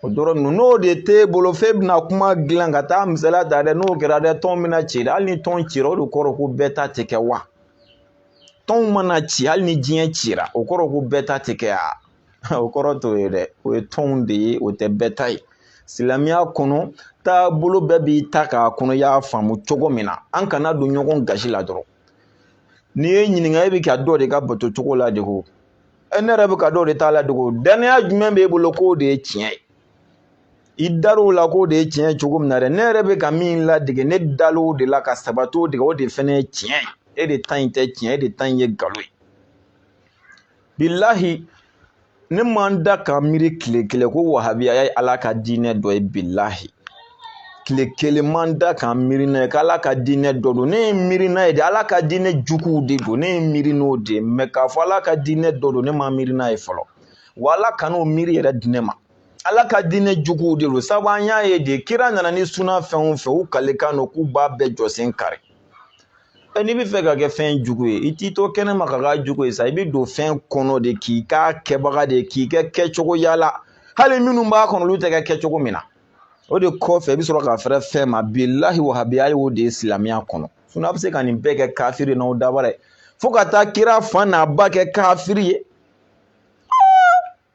o dɔrɔn n'o de t'e bolo f'e bɛna kuma dilan ka taa misaliya ta dɛ n'o kɛra dɛ tɔn bɛna ci dɛ hali ni tɔn cira o de kɔrɔ ko bɛɛ ta tɛ kɛ wa tɔnw mana ci hali ni diɲɛ cira o kɔrɔ ko bɛɛ ta tɛ kɛ a o kɔrɔ t'o ye dɛ o ye tɔnw de ye o tɛ bɛɛ ta ye silamɛya kɔnɔ taabolo bɛɛ b'i ta k'a kɔnɔ i y'a faamu cogo min na an kana don ɲɔgɔn gasi la dɔrɔn n'i ye ɲininka e bɛ ka dɔ de ka bato cogo la dege o ne yɛrɛ bɛ ka dɔ de t'a la dege o dannaya jumɛn b'e bolo k'o de ye tiɲɛ ye i dar'o la k'o de ye tiɲɛ ye cogo min na dɛ ne yɛrɛ bɛ ka min ladege ne dal'o de la ka sabati o de kan o de fana ye tiɲɛ ye e de ta in tɛ tiɲɛ e de ta in ye nkalon ye bilahi ne man da ka miiri tile kelen ko wahabiya ye ala ka diinɛ dɔ ye bilahi tile kelen man da ka miiri n'a ye k'ala ka diinɛ dɔ don ne ye miiri n'a ye de ala ka diinɛ juguw de don ne ye miiri n'o de ye mɛ k'a fɔ ala ka diinɛ dɔ don ne ma miiri n'a ye fɔlɔ wa ala kan'o miiri yɛrɛ di ne ma ala ka diinɛ juguw de don sabu an y'a ye de kira nana ni suna fɛn o fɛn u kalekan don k'u b'a bɛɛ jɔsen kari n'i bɛ fɛ ka kɛ fɛn jugu ye i t'i to kɛnɛ ma ka k'a jugu ye sa i bɛ don fɛn kɔnɔ de k'i k'a kɛbaga de k'i kɛ kɛcogoya la hali minnu b'a kɔnɔ olu tɛ kɛ kɛcogo min na o de kɔfɛ i bɛ sɔrɔ ka fɛrɛ fɛn ma bilahi wahabiya ye o de ye silamɛya kɔnɔ a bɛ se ka nin bɛɛ kɛ kafiri n'aw dabara ye fo ka taa kira fa n'a ba kɛ kafiri ye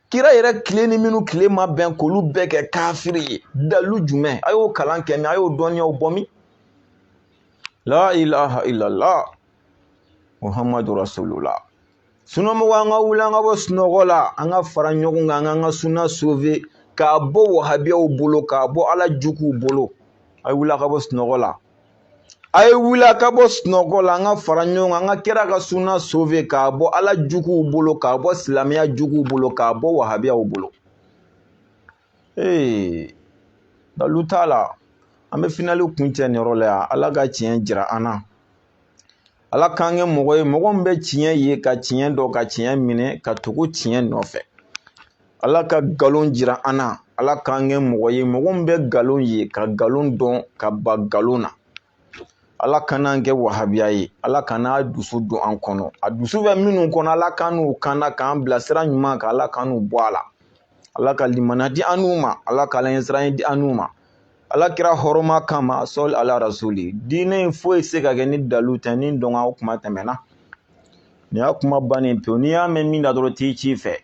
kira yɛrɛ tile ni minnu tile ma bɛn k'olu bɛɛ kɛ kafiri ye dalu jumɛn a y'o kalan kɛ min a y'o dɔnniyaw bɔ min la ilaha illallah muhammadu rasulullah sunamɔgɔ an ka wuli an ka bɔ sunɔgɔ la an ka fara ɲɔgɔn kan an ka suna sauver k'a bɔ wahabiyaw bolo k'a bɔ ala juguw bolo a ye wuli a ka bɔ sunɔgɔ la a ye wuli a ka bɔ sunɔgɔ la an ka fara ɲɔgɔn kan an ka kira ka suna sauver k'a bɔ ala juguw bolo k'a bɔ silamɛya juguw bolo k'a bɔ wahabiyaw bolo dalu t'a la an bɛ finali kuncɛ nin yɔrɔ la yan ala ka tiɲɛ jira an na ala k'an kɛ mɔgɔ ye mɔgɔ min bɛ tiɲɛ ye ka tiɲɛ dɔn ka tiɲɛ minɛ ka tugu tiɲɛ nɔfɛ ala ka nkalon jira an na ala k'an kɛ mɔgɔ ye mɔgɔ min bɛ nkalon ye ka nkalon dɔn ka ba nkalon na ala kan'an kɛ wahabiya ye ala kan'a dusu don an kɔnɔ a dusu bɛ minnu kɔnɔ ala kan'u kanna k'an bila sira ɲuman kan ala kan'u bɔ a la ala ka limaniya di an n'u ma ala ka alaɲɛsiranya di an n'u ma ala kira hɔrɔma kama sɔli ala rasuli diinɛ in foyi se ka kɛ ni dalu tɛ ni dɔnka o kuma tɛmɛna nin y'a kuma bannen pewu n'i y'a mɛn min da dɔrɔn t'i ci fɛ